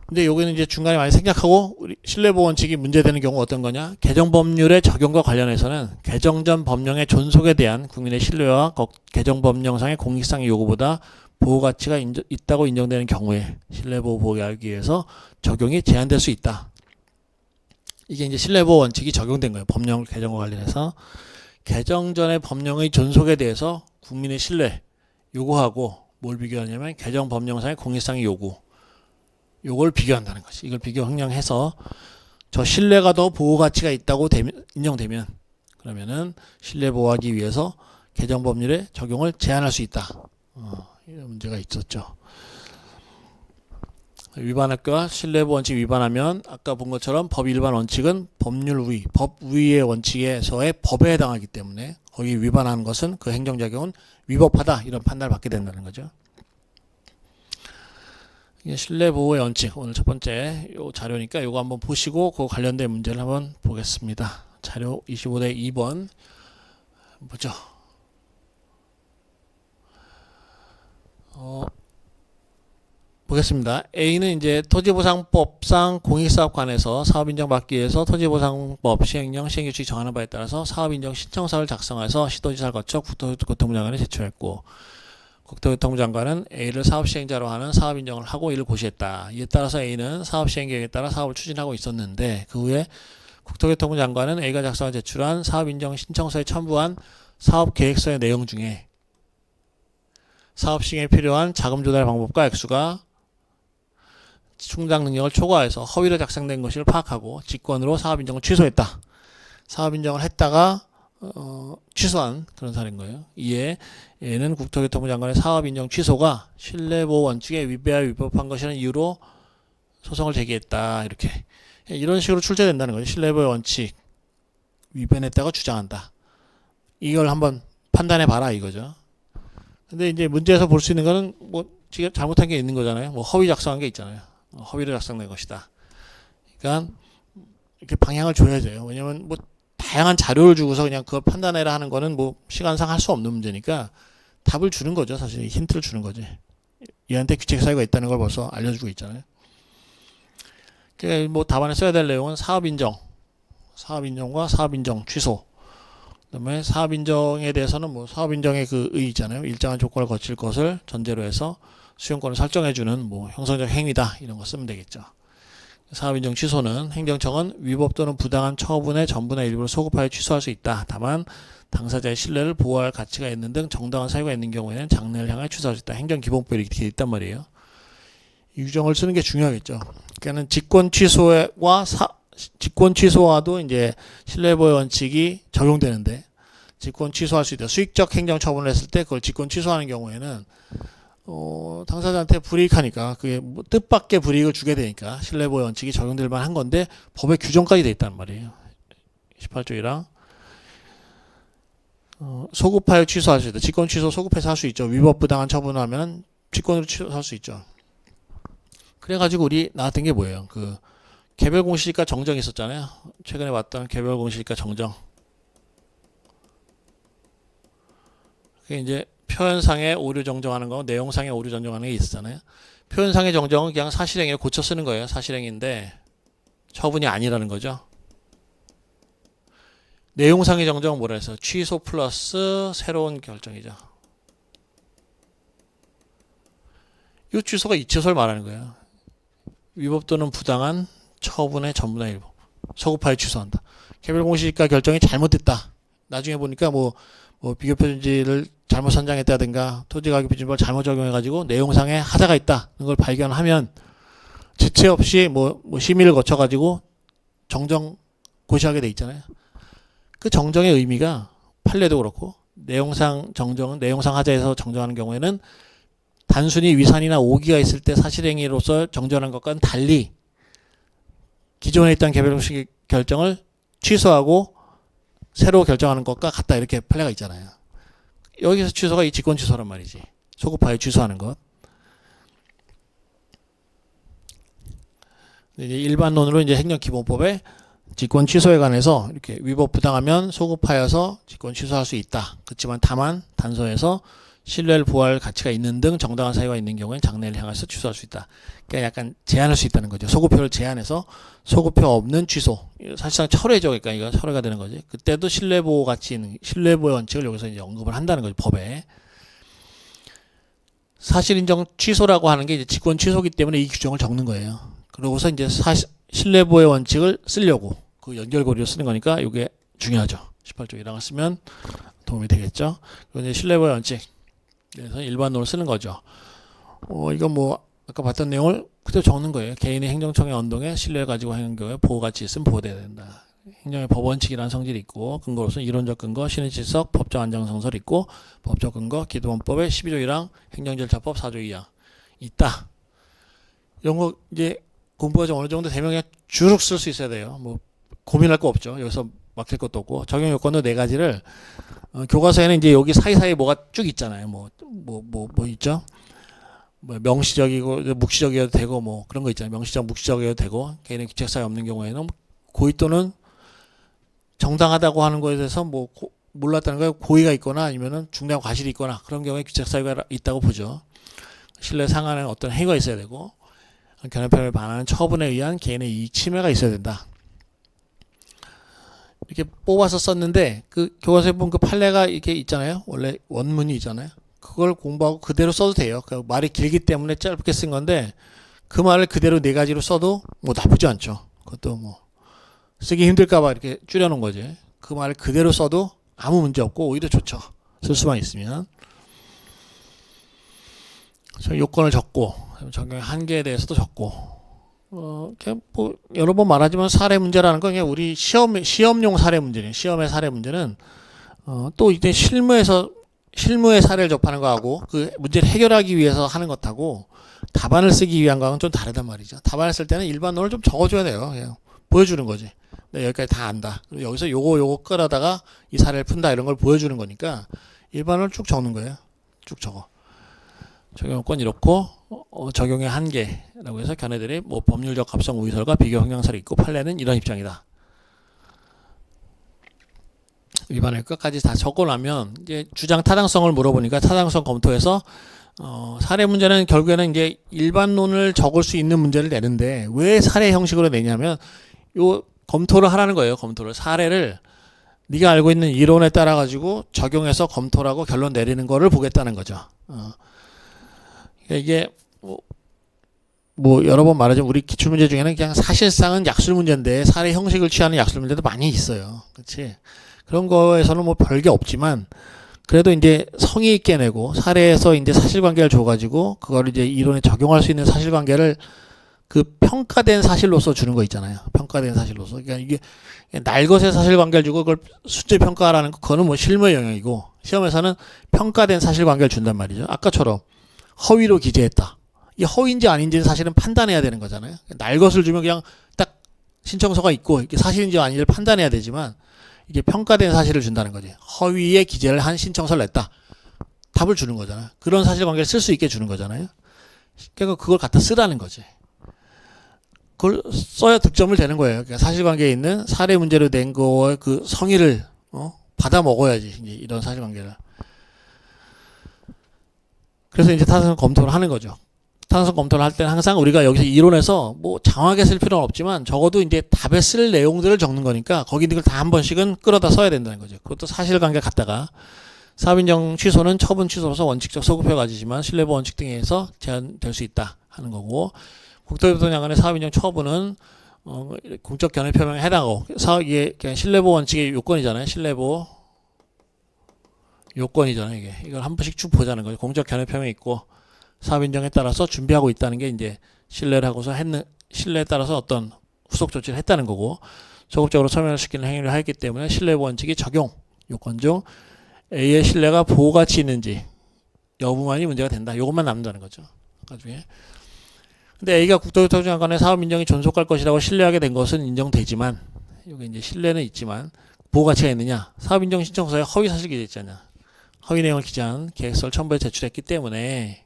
근데 여기는 이제 중간에 많이 생략하고 우리 신뢰보호 원칙이 문제되는 경우 어떤 거냐? 개정법률의 적용과 관련해서는 개정 전 법령의 존속에 대한 국민의 신뢰와 개정 법령상의 공익상의 요구보다 보호 가치가 있다고 인정되는 경우에 신뢰보호 보호하기 위해서 적용이 제한될 수 있다. 이게 이제 신뢰보호 원칙이 적용된 거예요. 법령 개정과 관련해서 개정 전의 법령의 존속에 대해서 국민의 신뢰 요구하고 뭘 비교하냐면 개정 법령상의 공익상의 요구 요걸 비교한다는 것이. 이걸 비교 형량해서 저 신뢰가 더 보호 가치가 있다고 인정되면 그러면은 신뢰 보호하기 위해서 개정 법률의 적용을 제한할 수 있다. 이런 문제가 있었죠. 위반할까 신뢰보호 원칙 위반하면 아까 본 것처럼 법 일반 원칙은 법률 우위, 법 우위의 원칙에서의 법에 해당하기 때문에 거기 위반하는 것은 그 행정작용은 위법하다 이런 판단을 받게 된다는 거죠. 이게 신뢰보호의 원칙 오늘 첫 번째 요 자료니까 요거 한번 보시고 그 관련된 문제를 한번 보겠습니다. 자료 25대 2번 보죠. 보겠습니다. A는 이제 토지보상법상 공익사업관에서 사업 인정받기 위해서 토지보상법 시행령 시행규칙 정하는 바에 따라서 사업인정 신청서를 작성해서 시도지사를 거쳐 국토교통부 장관에 제출했고 국토교통부 장관은 A를 사업시행자로 하는 사업인정을 하고 이를 고시했다. 이에 따라서 A는 사업시행계획에 따라 사업을 추진하고 있었는데 그 후에 국토교통부 장관은 A가 작성해 제출한 사업인정 신청서에 첨부한 사업계획서의 내용 중에 사업 시행에 필요한 자금 조달 방법과 액수가 충당 능력을 초과해서 허위로 작성된 것을 파악하고 직권으로 사업 인정을 취소했다. 사업 인정을 했다가 취소한 그런 사례인 거예요. 이에 얘는 국토교통부 장관의 사업 인정 취소가 신뢰보호 원칙에 위배하여 위법한 것이라는 이유로 소송을 제기했다. 이렇게 이런 식으로 출제된다는 거죠. 신뢰보호 원칙 위반했다고 주장한다. 이걸 한번 판단해 봐라 이거죠. 근데 이제 문제에서 볼 수 있는 거는 뭐 지금 잘못한 게 있는 거잖아요. 뭐 허위 작성한 게 있잖아요. 허위로 작성된 것이다. 그러니까 이렇게 방향을 줘야 돼요. 왜냐면 뭐 다양한 자료를 주고서 그냥 그걸 판단해라 하는 거는 뭐 시간상 할 수 없는 문제니까 답을 주는 거죠. 사실 힌트를 주는 거지. 얘한테 규칙 사유가 있다는 걸 벌써 알려주고 있잖아요. 그러니까 뭐 답안에 써야 될 내용은 사업 인정과 사업 인정 취소. 그다음에 사업 인정에 대해서는 뭐 사업 인정의 그 의 있잖아요. 일정한 조건을 거칠 것을 전제로 해서 수용권을 설정해주는 뭐 형성적 행위다 이런 거 쓰면 되겠죠. 사업 인정 취소는 행정청은 위법 또는 부당한 처분의 전부나 일부를 소급하여 취소할 수 있다. 다만 당사자의 신뢰를 보호할 가치가 있는 등 정당한 사유가 있는 경우에는 장래를 향해 취소할 수 있다. 행정기본법에 이렇게 되어 있단 말이에요. 이 규정을 쓰는 게 중요하겠죠. 그러니까는 직권 취소와도 이제 신뢰보호 원칙이 적용되는데 직권 취소할 수 있다. 수익적 행정 처분을 했을 때 그걸 직권 취소하는 경우에는 당사자한테 불이익하니까 그게 뭐 뜻밖의 불이익을 주게 되니까 신뢰보호 원칙이 적용될 만한 건데 법에 규정까지 돼 있단 말이에요. 18조 1항. 소급하여 취소할 수 있다. 직권 취소 소급해서 할 수 있죠. 위법 부당한 처분을 하면 직권으로 취소할 수 있죠. 그래가지고 우리 나왔던 게 뭐예요? 그 개별 공시지가 정정이 있었잖아요. 최근에 봤던 개별 공시지가 정정. 그게 이제 표현상의 오류 정정하는 거, 내용상의 오류 정정하는 게 있었잖아요. 표현상의 정정은 그냥 사실행위를 고쳐 쓰는 거예요. 사실행위인데 처분이 아니라는 거죠. 내용상의 정정은 뭐라 해서 취소 플러스 새로운 결정이죠. 이 취소가 이 취소를 말하는 거예요. 위법 또는 부당한 처분의 전부나 일부 소급하여 취소한다. 개별 공시지가 결정이 잘못됐다. 나중에 보니까 뭐 비교표준지를 잘못 선정했다든가 토지가격표준법을 잘못 적용해가지고 내용상에 하자가 있다는 걸 발견하면 지체 없이 뭐 심의를 거쳐가지고 정정 고시하게 돼 있잖아요. 그 정정의 의미가 판례도 그렇고 내용상 정정은 내용상 하자에서 정정하는 경우에는 단순히 위산이나 오기가 있을 때 사실행위로서 정정한 것과는 달리 기존에 있던 개별 공시 결정을 취소하고 새로 결정하는 것과 같다 이렇게 판례가 있잖아요. 여기서 취소가 이 직권 취소란 말이지. 소급하여 취소하는 것. 이제 일반론으로 이제 행정기본법에 직권 취소에 관해서 이렇게 위법 부당하면 소급하여서 직권 취소할 수 있다. 그렇지만 다만 단서에서 신뢰를 보호할 가치가 있는 등 정당한 사유가 있는 경우엔 장래를 향해서 취소할 수 있다. 그러니까 약간 제한할 수 있다는 거죠. 소급표를 제한해서 소급표 없는 취소. 사실상 철회죠. 그러니까 이거 철회가 되는 거지. 그때도 신뢰보호 가치 있는 신뢰보호 원칙을 여기서 이제 언급을 한다는 거죠. 법에. 사실인정 취소라고 하는 게 이제 직권 취소기 때문에 이 규정을 적는 거예요. 그러고서 이제 신뢰보호의 원칙을 쓰려고 그 연결고리로 쓰는 거니까 이게 중요하죠. 18조 1항을 쓰면 도움이 되겠죠. 그리고 이제 신뢰보호의 원칙. 그래서 일반론을 쓰는 거죠. 이건 뭐 아까 봤던 내용을 그대로 적는 거예요. 개인의 행정청의 언동에 신뢰를 가지고 하는 경우에 보호가치 있으면 보호돼야 된다. 행정의 법원칙이라는 성질이 있고 근거로서는 이론적 근거, 신의질서, 법적 안정성설이 있고 법적 근거, 기도원법의 12조 1항, 행정절차법 4조 2항 있다. 이런 거 이제 공부가 좀 어느 정도 되면 그냥 주룩 쓸 수 있어야 돼요. 뭐 고민할 거 없죠. 여기서 막힐 것도 없고 적용 요건도 네 가지를 교과서에는 이제 여기 사이사이에 뭐가 쭉 있잖아요. 뭐 있죠? 뭐 명시적이고 묵시적이어도 되고 뭐 그런 거 있잖아요. 명시적, 묵시적이어도 되고 개인의 귀책사유 없는 경우에는 고의 또는 정당하다고 하는 거에 대해서 뭐 몰랐다는 거에 고의가 있거나 아니면은 중대한 과실이 있거나 그런 경우에 귀책사유가 있다고 보죠. 신뢰 상한에 어떤 행위가 있어야 되고 견해편을 반하는 처분에 의한 개인의 이익 침해가 있어야 된다. 이렇게 뽑아서 썼는데 그 교과서에 보면 그 판례가 이렇게 있잖아요. 원래 원문이 있잖아요. 그걸 공부하고 그대로 써도 돼요. 그 말이 길기 때문에 짧게 쓴 건데 그 말을 그대로 네 가지로 써도 뭐 나쁘지 않죠. 그것도 뭐 쓰기 힘들까봐 이렇게 줄여놓은 거지. 그 말을 그대로 써도 아무 문제 없고 오히려 좋죠. 쓸 수만 있으면. 요건을 적고 적용의 한계에 대해서도 적고. 그냥 뭐 여러 번 말하지만 사례 문제라는 건 그냥 우리 시험용 사례 문제예요. 시험의 사례 문제는 또 이제 실무의 사례를 접하는 거하고 그 문제를 해결하기 위해서 하는 것하고 답안을 쓰기 위한 거하고는 좀 다르단 말이죠. 답안을 쓸 때는 일반론을 좀 적어줘야 돼요. 그냥 보여주는 거지. 네, 여기까지 다 안다. 그리고 여기서 요거 끌어다가 이 사례를 푼다 이런 걸 보여주는 거니까 일반론을 쭉 적는 거예요. 쭉 적어. 적용권 이렇고 적용의 한계라고 해서 견해들이 뭐 법률적 합성 우위설과 비교 형량설이 있고 판례는 이런 입장이다. 위반할 것까지 다 적어놓으면 이제 주장 타당성을 물어보니까 타당성 검토해서 사례 문제는 결국에는 이제 일반론을 적을 수 있는 문제를 내는데 왜 사례 형식으로 내냐면 요 검토를 하라는 거예요. 검토를 사례를 네가 알고 있는 이론에 따라 가지고 적용해서 검토를 하고 결론 내리는 거를 보겠다는 거죠. 이게 뭐 여러 번 말하자면 우리 기출문제 중에는 그냥 사실상은 약술 문제인데 사례 형식을 취하는 약술 문제도 많이 있어요. 그렇지? 그런 거에서는 뭐 별게 없지만 그래도 이제 성의 있게 내고 사례에서 이제 사실관계를 줘가지고 그걸 이제 이론에 적용할 수 있는 사실관계를 그 평가된 사실로서 주는 거 있잖아요. 평가된 사실로서. 그러니까 이게 날것의 사실관계를 주고 그걸 수제 평가라는 거 그거는 뭐 실무의 영역이고 시험에서는 평가된 사실관계를 준단 말이죠. 아까처럼 허위로 기재했다. 이게 허위인지 아닌지는 사실은 판단해야 되는 거잖아요. 날 것을 주면 그냥 딱 신청서가 있고 이게 사실인지 아닌지를 판단해야 되지만 이게 평가된 사실을 준다는 거지. 허위의 기재를 한 신청서를 냈다. 답을 주는 거잖아. 그런 사실관계를 쓸 수 있게 주는 거잖아요. 그러니까 그걸 갖다 쓰라는 거지. 그걸 써야 득점을 되는 거예요. 그러니까 사실관계에 있는 사례 문제로 낸 거의 그 성의를 받아 먹어야지. 이제 이런 사실관계를. 그래서 이제 타당성 검토를 하는 거죠. 타당성 검토를 할 때는 항상 우리가 여기서 이론에서 뭐 장하게 쓸 필요는 없지만 적어도 이제 답에 쓸 내용들을 적는 거니까 거기 있는 걸 다 한 번씩은 끌어다 써야 된다는 거죠. 그것도 사실관계 갖다가 사업인정 취소는 처분 취소로서 원칙적 소급효가 가지지만 신뢰보 원칙 등에 의해서 제한될 수 있다 하는 거고, 국토교통 장관의 사업인정 처분은 공적 견해 표명에 해당하고 사업이 그냥 신뢰보 원칙의 요건이잖아요. 신뢰보 요건이잖아요. 이걸 한 번씩 쭉 보자는 거죠. 공적 견해 표명이 있고 사업인정에 따라서 준비하고 있다는 게 이제 신뢰를 하고서 신뢰에 따라서 어떤 후속 조치를 했다는 거고, 적극적으로 서면을 시키는 행위를 하였기 때문에 신뢰보 원칙이 적용 요건 중 A의 신뢰가 보호가치 있는지 여부만이 문제가 된다. 이것만 남는다는 거죠. 나중에. 근데 A가 국토교통장관의 사업 인정이 존속할 것이라고 신뢰하게 된 것은 인정되지만, 여기 이제 신뢰는 있지만 보호가치가 있느냐? 사업 인정 신청서에 허위 사실 기재 있잖아. 허위 내용을 기재한 계획서를 첨부해 제출했기 때문에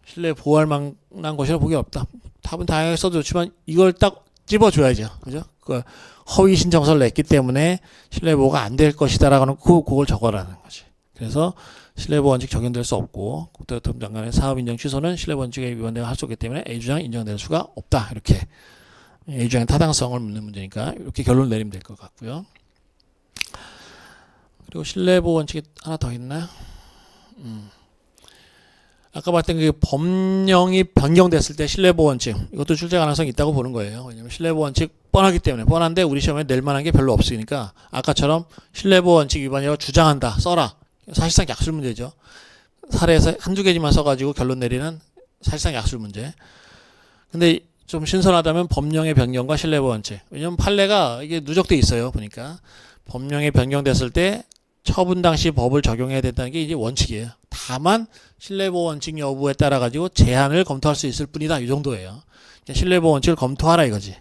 신뢰 보호할 만한 것이라 보기 어렵다. 답은 다양하게 써도 좋지만 이걸 딱 집어줘야죠. 그죠? 그 허위 신청서를 냈기 때문에 신뢰 보호가 안 될 것이다라고는 그걸 적어라는 거지. 그래서 신뢰보호 원칙 적용될 수 없고 국토교통장관의 사업 인정 취소는 신뢰보호 원칙에 위반되어 할 수 없기 때문에 A 주장 인정될 수가 없다. 이렇게 A 주장의 타당성을 묻는 문제니까 이렇게 결론을 내리면 될 것 같고요. 그리고 신뢰보호 원칙이 하나 더 있나? 아까 봤던 그 법령이 변경됐을 때 신뢰보호 원칙, 이것도 출제 가능성이 있다고 보는 거예요. 왜냐면 신뢰보호 원칙 뻔하기 때문에, 뻔한데 우리 시험에 낼 만한 게 별로 없으니까 아까처럼 신뢰보호 원칙 위반이라고 주장한다 써라. 사실상 약술 문제죠. 사례에서 한두 개지만 써가지고 결론 내리는 사실상 약술 문제. 근데 좀 신선하다면 법령의 변경과 신뢰보호 원칙. 왜냐면 판례가 이게 누적돼 있어요. 보니까 법령이 변경됐을 때 처분 당시 법을 적용해야 된다는 게 이제 원칙이에요. 다만 신뢰보호 원칙 여부에 따라 가지고 제한을 검토할 수 있을 뿐이다. 이 정도예요. 신뢰보호 원칙을 검토하라 이거지.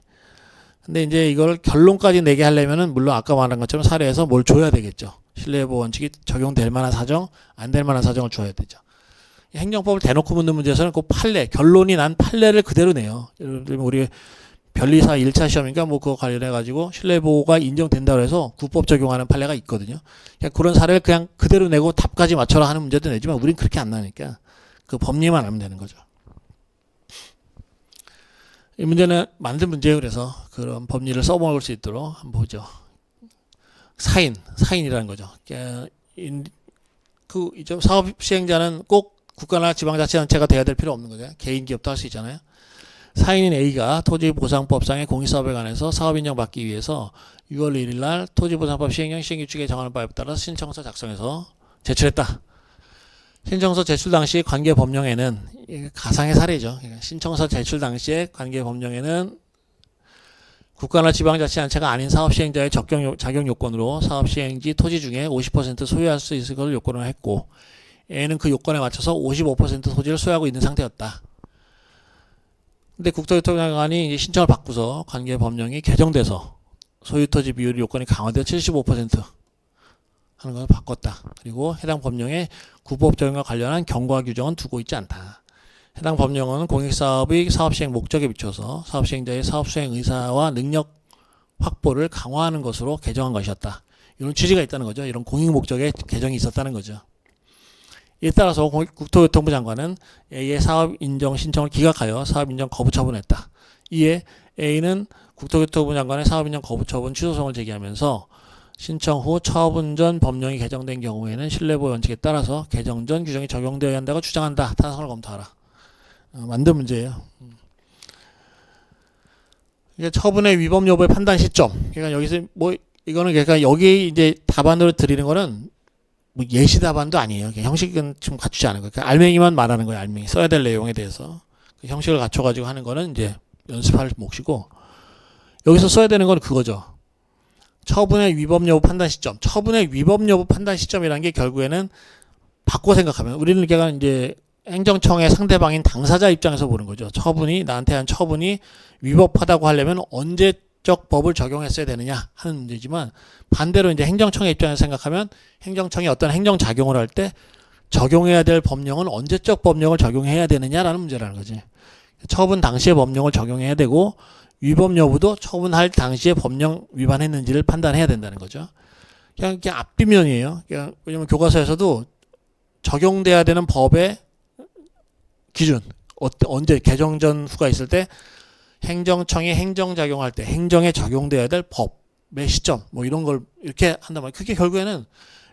근데 이제 이걸 결론까지 내게 하려면은 물론 아까 말한 것처럼 사례에서 뭘 줘야 되겠죠. 신뢰보호 원칙이 적용될 만한 사정, 안 될 만한 사정을 줘야 되죠. 행정법을 대놓고 묻는 문제에서는 그 판례, 결론이 난 판례를 그대로 내요. 예를 들면 우리 변리사 1차 시험인가 뭐 그거 관련해 가지고 신뢰보호가 인정된다고 해서 구법 적용하는 판례가 있거든요. 그냥 그런 사례를 그냥 그대로 내고 답까지 맞춰라 하는 문제도 내지만 우린 그렇게 안 나니까 그 법리만 알면 되는 거죠. 이 문제는 만든 문제예요. 그래서 그런 법리를 써먹을 수 있도록 한번 보죠. 사인이라는 거죠. 그 이제 사업 시행자는 꼭 국가나 지방자치단체가 돼야 될 필요 없는 거죠. 개인 기업도 할 수 있잖아요. 사인인 A가 토지보상법상의 공익사업에 관해서 사업 인정받기 위해서 6월 1일 날 토지보상법 시행령 시행규칙에 정하는 바에 따라 신청서 작성해서 제출했다. 신청서 제출 당시 관계 법령에는 가상의 사례죠. 신청서 제출 당시에 관계 법령에는 국가나 지방자치단체가 아닌 사업시행자의 자격 요건으로 사업시행지 토지 중에 50% 소유할 수 있을 것을 요건을 했고, A는 그 요건에 맞춰서 55% 토지를 소유하고 있는 상태였다. 근데 국토교통장관이 신청을 받고서 관계 법령이 개정돼서 소유토지 비율 요건이 강화되어 75% 하는 것을 바꿨다. 그리고 해당 법령에 구법 적용과 관련한 경과 규정은 두고 있지 않다. 해당 법령은 공익사업의 사업시행 목적에 비춰서 사업시행자의 사업수행 의사와 능력 확보를 강화하는 것으로 개정한 것이었다. 이런 취지가 있다는 거죠. 이런 공익 목적의 개정이 있었다는 거죠. 이에 따라서 국토교통부 장관은 A의 사업 인정 신청을 기각하여 사업 인정 거부 처분했다. 이에 A는 국토교통부 장관의 사업 인정 거부 처분 취소성을 제기하면서 신청 후 처분 전 법령이 개정된 경우에는 신뢰보호 원칙에 따라서 개정 전 규정이 적용되어야 한다고 주장한다. 타당성을 검토하라. 만든 문제예요. 이게 처분의 위법 여부의 판단 시점. 그러니까 여기서 뭐 이거는 그러니까 여기 이제 답안으로 드리는 거는 뭐 예시 답안도 아니에요. 형식은 좀 갖추지 않은 거예요. 그러니까 알맹이만 말하는 거예요. 알맹이 써야 될 내용에 대해서 그 형식을 갖춰가지고 하는 거는 이제 연습할 몫이고, 여기서 써야 되는 건 그거죠. 처분의 위법 여부 판단 시점. 처분의 위법 여부 판단 시점이라는 게 결국에는 바꿔 생각하면 우리는 걔가 이제 행정청의 상대방인 당사자 입장에서 보는 거죠. 처분이 나한테 한 처분이 위법하다고 하려면 언제적 법을 적용했어야 되느냐 하는 문제지만 반대로 이제 행정청의 입장에서 생각하면 행정청이 어떤 행정 작용을 할 때 적용해야 될 법령은 언제적 법령을 적용해야 되느냐라는 문제라는 거지. 처분 당시의 법령을 적용해야 되고 위법 여부도 처분할 당시에 법령 위반했는지를 판단해야 된다는 거죠. 그냥 앞뒤면이에요. 왜냐면 교과서에서도 적용돼야 되는 법의 기준, 언제 개정 전후가 있을 때 행정청이 행정작용할 때 행정에 적용돼야 될 법의 시점 뭐 이런 걸 이렇게 한단 말이에요. 그게 결국에는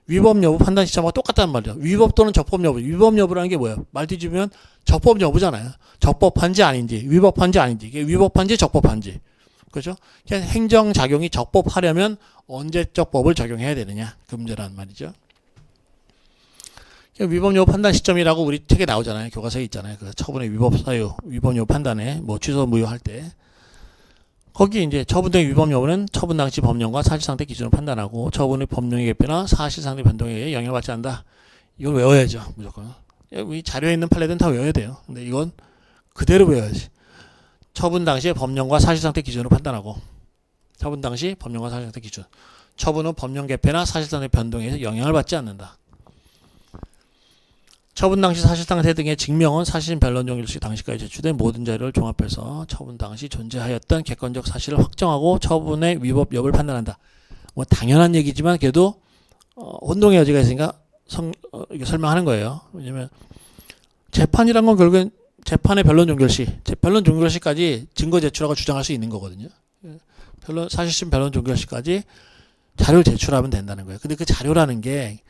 위법 여부 판단 시점과 똑같단 말이죠. 위법 또는 적법 여부. 위법 여부라는 게 뭐예요? 말 뒤집으면 적법 여부잖아요. 적법한지 아닌지, 위법한지 아닌지, 이게 위법한지 적법한지. 그렇죠? 그냥 행정작용이 적법하려면 언제적 법을 적용해야 되느냐. 그 문제란 말이죠. 위법 여부 판단 시점이라고 우리 책에 나오잖아요. 교과서에 있잖아요. 그 처분의 위법 사유, 위법 여부 판단에 뭐 취소 무효할 때. 거기 이제 처분 등 위법 여부는 처분 당시 법령과 사실상태 기준으로 판단하고 처분의 법령의 개표나 사실상태 변동에 의해 영향을 받지 않는다. 이걸 외워야죠. 무조건. 이 자료에 있는 판례들은 다 외워야 돼요. 근데 이건 그대로 외워야지. 처분 당시의 법령과 사실상태 기준으로 판단하고 처분 당시 법령과 사실상태 기준. 처분 후 법령 개표나 사실상태 변동에 의해서 영향을 받지 않는다. 처분 당시 사실상태 등의 증명은 사실인 변론 종일시 당시까지 제출된 모든 자료를 종합해서 처분 당시 존재하였던 객관적 사실을 확정하고 처분의 위법 여부를 판단한다. 뭐 당연한 얘기지만 그래도 혼동의 여지가 있으니까 설명하는 거예요. 왜냐면 재판이란 건 결국엔 재판의 변론 종결시, 변론 종결시까지 증거 제출하고 주장할 수 있는 거거든요. 사실심 변론 종결시까지 자료를 제출하면 된다는 거예요. 근데 그 자료라는 게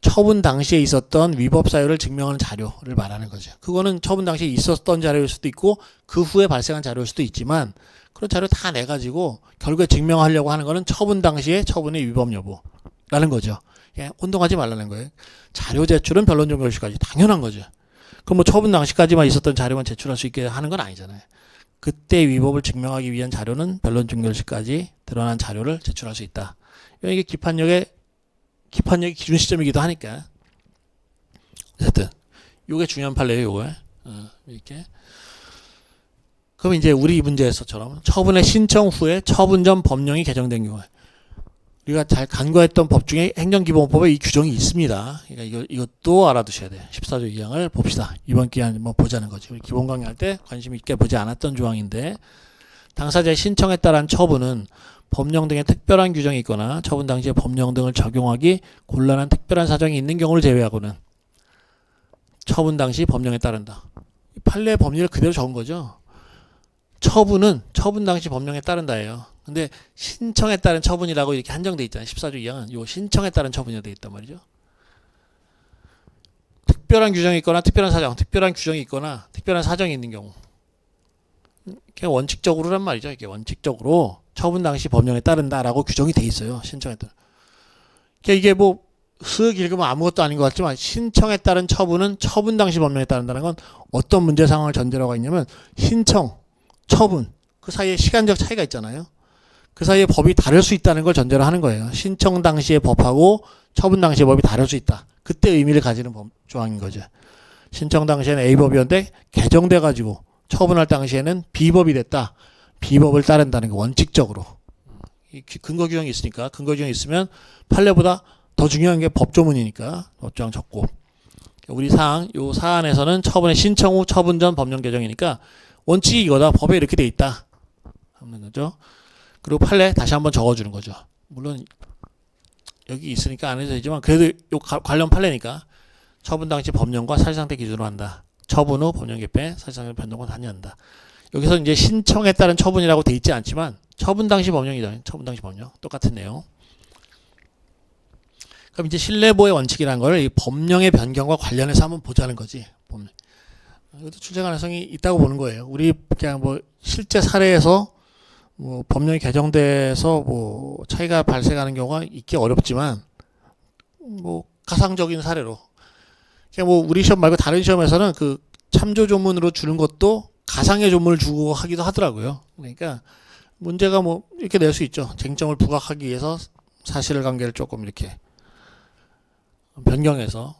처분 당시에 있었던 위법 사유를 증명하는 자료를 말하는 거죠. 그거는 처분 당시에 있었던 자료일 수도 있고 그 후에 발생한 자료일 수도 있지만 그런 자료 다 내가지고 결국에 증명하려고 하는 거는 처분 당시에 처분의 위법 여부라는 거죠. 예, 혼동하지 말라는 거예요. 자료 제출은 변론 종결시까지 당연한 거죠. 그럼 뭐 처분 당시까지만 있었던 자료만 제출할 수 있게 하는 건 아니잖아요. 그때 위법을 증명하기 위한 자료는 변론 종결시까지 드러난 자료를 제출할 수 있다. 이게 기판력의 기준 시점이기도 하니까. 어쨌든 요게 중요한 판례예요. 요거 이렇게. 그럼 이제 우리 문제에서처럼 처분의 신청 후에 처분 전 법령이 개정된 경우에 우리가 잘 간과했던 법 중에 행정기본법에 이 규정이 있습니다. 그러니까 이것도 알아두셔야 돼요. 14조 2항을 봅시다. 이번 기회에 뭐 보자는 거지. 우리 기본 강의할 때 관심 있게 보지 않았던 조항인데 당사자의 신청에 따른 처분은 법령 등의 특별한 규정이 있거나 처분 당시에 법령 등을 적용하기 곤란한 특별한 사정이 있는 경우를 제외하고는 처분 당시 법령에 따른다. 판례 법리를 그대로 적은 거죠. 처분은 처분 당시 법령에 따른다예요. 근데 신청에 따른 처분이라고 이렇게 한정돼 있잖아요. 14조 2항은 요 신청에 따른 처분이라고 돼 있단 말이죠. 특별한 규정이 있거나 특별한 규정이 있거나 특별한 사정이 있는 경우. 그냥 원칙적으로란 말이죠. 이게 원칙적으로 처분 당시 법령에 따른다라고 규정이 돼 있어요. 신청에 따른. 그러니까 이게 뭐 쓱 읽으면 아무것도 아닌 것 같지만 신청에 따른 처분은 처분 당시 법령에 따른다는 건 어떤 문제 상황을 전제로 하고 있냐면 신청, 처분 그 사이에 시간적 차이가 있잖아요. 그 사이에 법이 다를 수 있다는 걸 전제로 하는 거예요. 신청 당시의 법하고 처분 당시의 법이 다를 수 있다. 그때 의미를 가지는 조항인 거죠. 신청 당시에는 A법이었는데 개정돼 가지고 처분할 당시에는 B법이 됐다. B법을 따른다는 게 원칙적으로. 근거 규정이 있으니까 근거 규정이 있으면 판례보다 더 중요한 게 법조문이니까 법조항 적고. 우리 요 사안에서는 처분의 신청 후 처분 전 법령 개정이니까 원칙이 이거다. 법에 이렇게 돼 있다. 하는 거죠. 그리고 판례 다시 한번 적어주는 거죠. 물론 여기 있으니까 안 해도 되지만 그래도 요 관련 판례니까 처분 당시 법령과 사실상태 기준으로 한다. 처분 후 법령 개폐 사실상태 변동은 단위한다. 여기서 이제 신청에 따른 처분이라고 돼 있지 않지만 처분 당시 법령이다. 처분 당시 법령 똑같은 내용. 그럼 이제 신뢰보의 원칙이라는 걸 이 법령의 변경과 관련해서 한번 보자는 거지. 법령. 이것도 출제 가능성이 있다고 보는 거예요. 우리 그냥 뭐 실제 사례에서 뭐 법령이 개정돼서 뭐 차이가 발생하는 경우가 있기 어렵지만 뭐 가상적인 사례로 그냥 뭐 우리 시험 말고 다른 시험에서는 그 참조 조문으로 주는 것도 가상의 조문을 주고 하기도 하더라고요. 그러니까 문제가 뭐 이렇게 낼 수 있죠. 쟁점을 부각하기 위해서 사실관계를 조금 이렇게 변경해서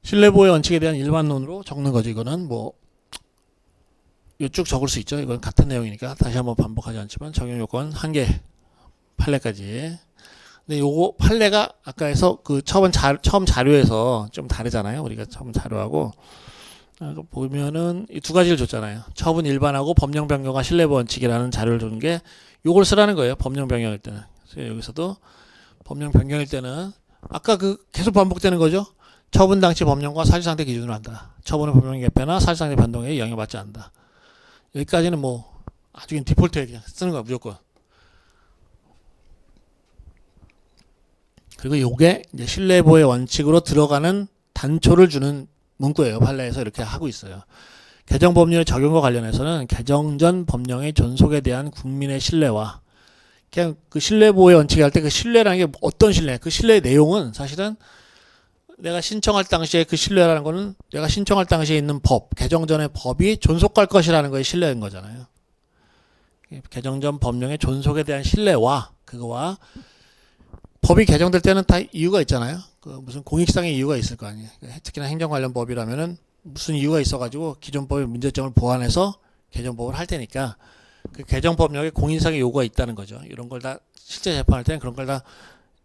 실내보호의 원칙에 대한 일반론으로 적는 거죠. 이거는 뭐 쭉 적을 수 있죠. 이건 같은 내용이니까 다시 한번 반복하지 않지만 적용 요건 1개 판례까지. 근데 요거 판례가 아까 해서 그 처음 자료에서 좀 다르잖아요. 우리가 처음 자료하고 보면은 이 두 가지를 줬잖아요. 처분 일반하고 법령 변경과 실내보호 원칙이라는 자료를 준 게 요걸 쓰라는 거예요. 법령 변경일 때는. 그래서 여기서도 법령 변경일 때는 아까 그 계속 반복되는 거죠. 처분 당시 법령과 사실상태 기준으로 한다. 처분의 법령 개폐나 사실상태 변동에 영향받지 않는다. 여기까지는 뭐 아주 그냥 디폴트에 그냥 쓰는 거야 무조건. 그리고 요게 이제 실내보호의 원칙으로 들어가는 단초를 주는 문구예요. 판례에서 이렇게 하고 있어요. 개정 법률의 적용과 관련해서는 개정 전 법령의 존속에 대한 국민의 신뢰와 그냥 그 실내보호의 원칙이 할 때 그 신뢰라는 게 어떤 신뢰? 그 신뢰의 내용은 사실은 내가 신청할 당시에 그 신뢰라는 거는 내가 신청할 당시에 있는 법, 개정 전의 법이 존속할 것이라는 거에 신뢰인 거잖아요. 개정 전 법령의 존속에 대한 신뢰와 그거와 법이 개정될 때는 다 이유가 있잖아요. 그 무슨 공익상의 이유가 있을 거 아니에요. 특히나 행정 관련 법이라면은 무슨 이유가 있어가지고 기존 법의 문제점을 보완해서 개정법을 할 테니까 그 개정 법령에 공익상의 요구가 있다는 거죠. 이런 걸 다 실제 재판할 때는 그런 걸 다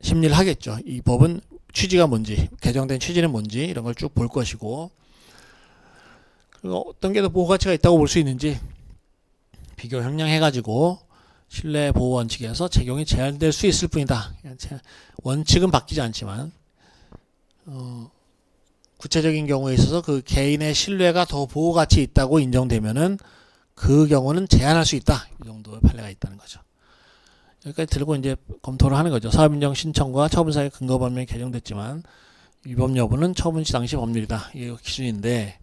심리를 하겠죠. 이 법은 취지가 뭔지, 개정된 취지는 뭔지 이런 걸 쭉 볼 것이고 그리고 어떤 게 더 보호 가치가 있다고 볼 수 있는지 비교 형량해가지고 실내 보호 원칙에서 적용이 제한될 수 있을 뿐이다. 원칙은 바뀌지 않지만 구체적인 경우에 있어서 그 개인의 신뢰가 더 보호 가치 있다고 인정되면은 그 경우는 제한할 수 있다. 이 정도의 판례가 있다는 거죠. 여기까지 들고 이제 검토를 하는 거죠. 사업인정 신청과 처분 사유 근거 법령이 개정됐지만 위법 여부는 처분 시 당시 법률이다. 이게 기준인데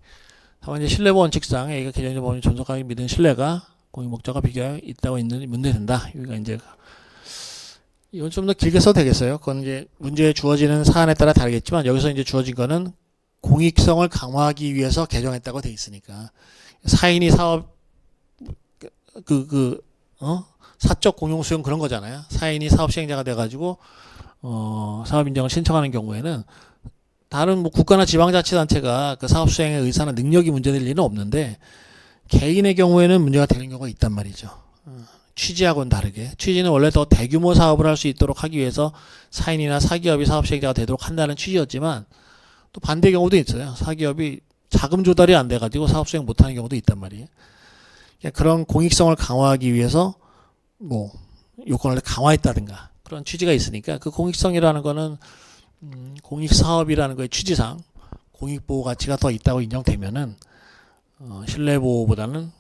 다만 이제 신뢰보호 원칙상 A가 개정된 법률 존속하게 믿은 신뢰가 공익 목적과 비교가 있다고 있는 문제된다. 여기가 이제 이건 좀 더 길게 써도 되겠어요. 그건 이제 문제에 주어지는 사안에 따라 다르겠지만 여기서 이제 주어진 거는 공익성을 강화하기 위해서 개정했다고 돼 있으니까 사인이 사업 사적 공용 수용 그런 거잖아요. 사인이 사업 시행자가 돼가지고 사업 인정을 신청하는 경우에는 다른 뭐 국가나 지방자치단체가 그 사업 수행의 의사나 능력이 문제될 일은 없는데 개인의 경우에는 문제가 되는 경우가 있단 말이죠. 취지하고는 다르게 취지는 원래 더 대규모 사업을 할 수 있도록 하기 위해서 사인이나 사기업이 사업 시행자가 되도록 한다는 취지였지만 또 반대 경우도 있어요. 사기업이 자금 조달이 안 돼가지고 사업 수행 못하는 경우도 있단 말이에요. 그런 공익성을 강화하기 위해서 뭐 요건을 강화했다든가 그런 취지가 있으니까 그 공익성이라는 거는 공익사업이라는 거의 취지상 공익보호 가치가 더 있다고 인정되면은 신뢰보호보다는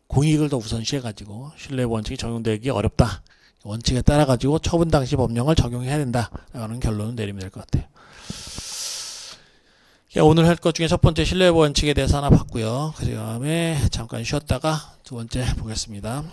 공익을 더 우선시해가지고 신뢰보호 원칙이 적용되기 어렵다. 원칙에 따라가지고 처분 당시 법령을 적용해야 된다라는 결론을 내리면 될 것 같아요. 오늘 할 것 중에 첫 번째 신뢰보호 원칙에 대해서 하나 봤고요. 그 다음에 잠깐 쉬었다가 두 번째 보겠습니다.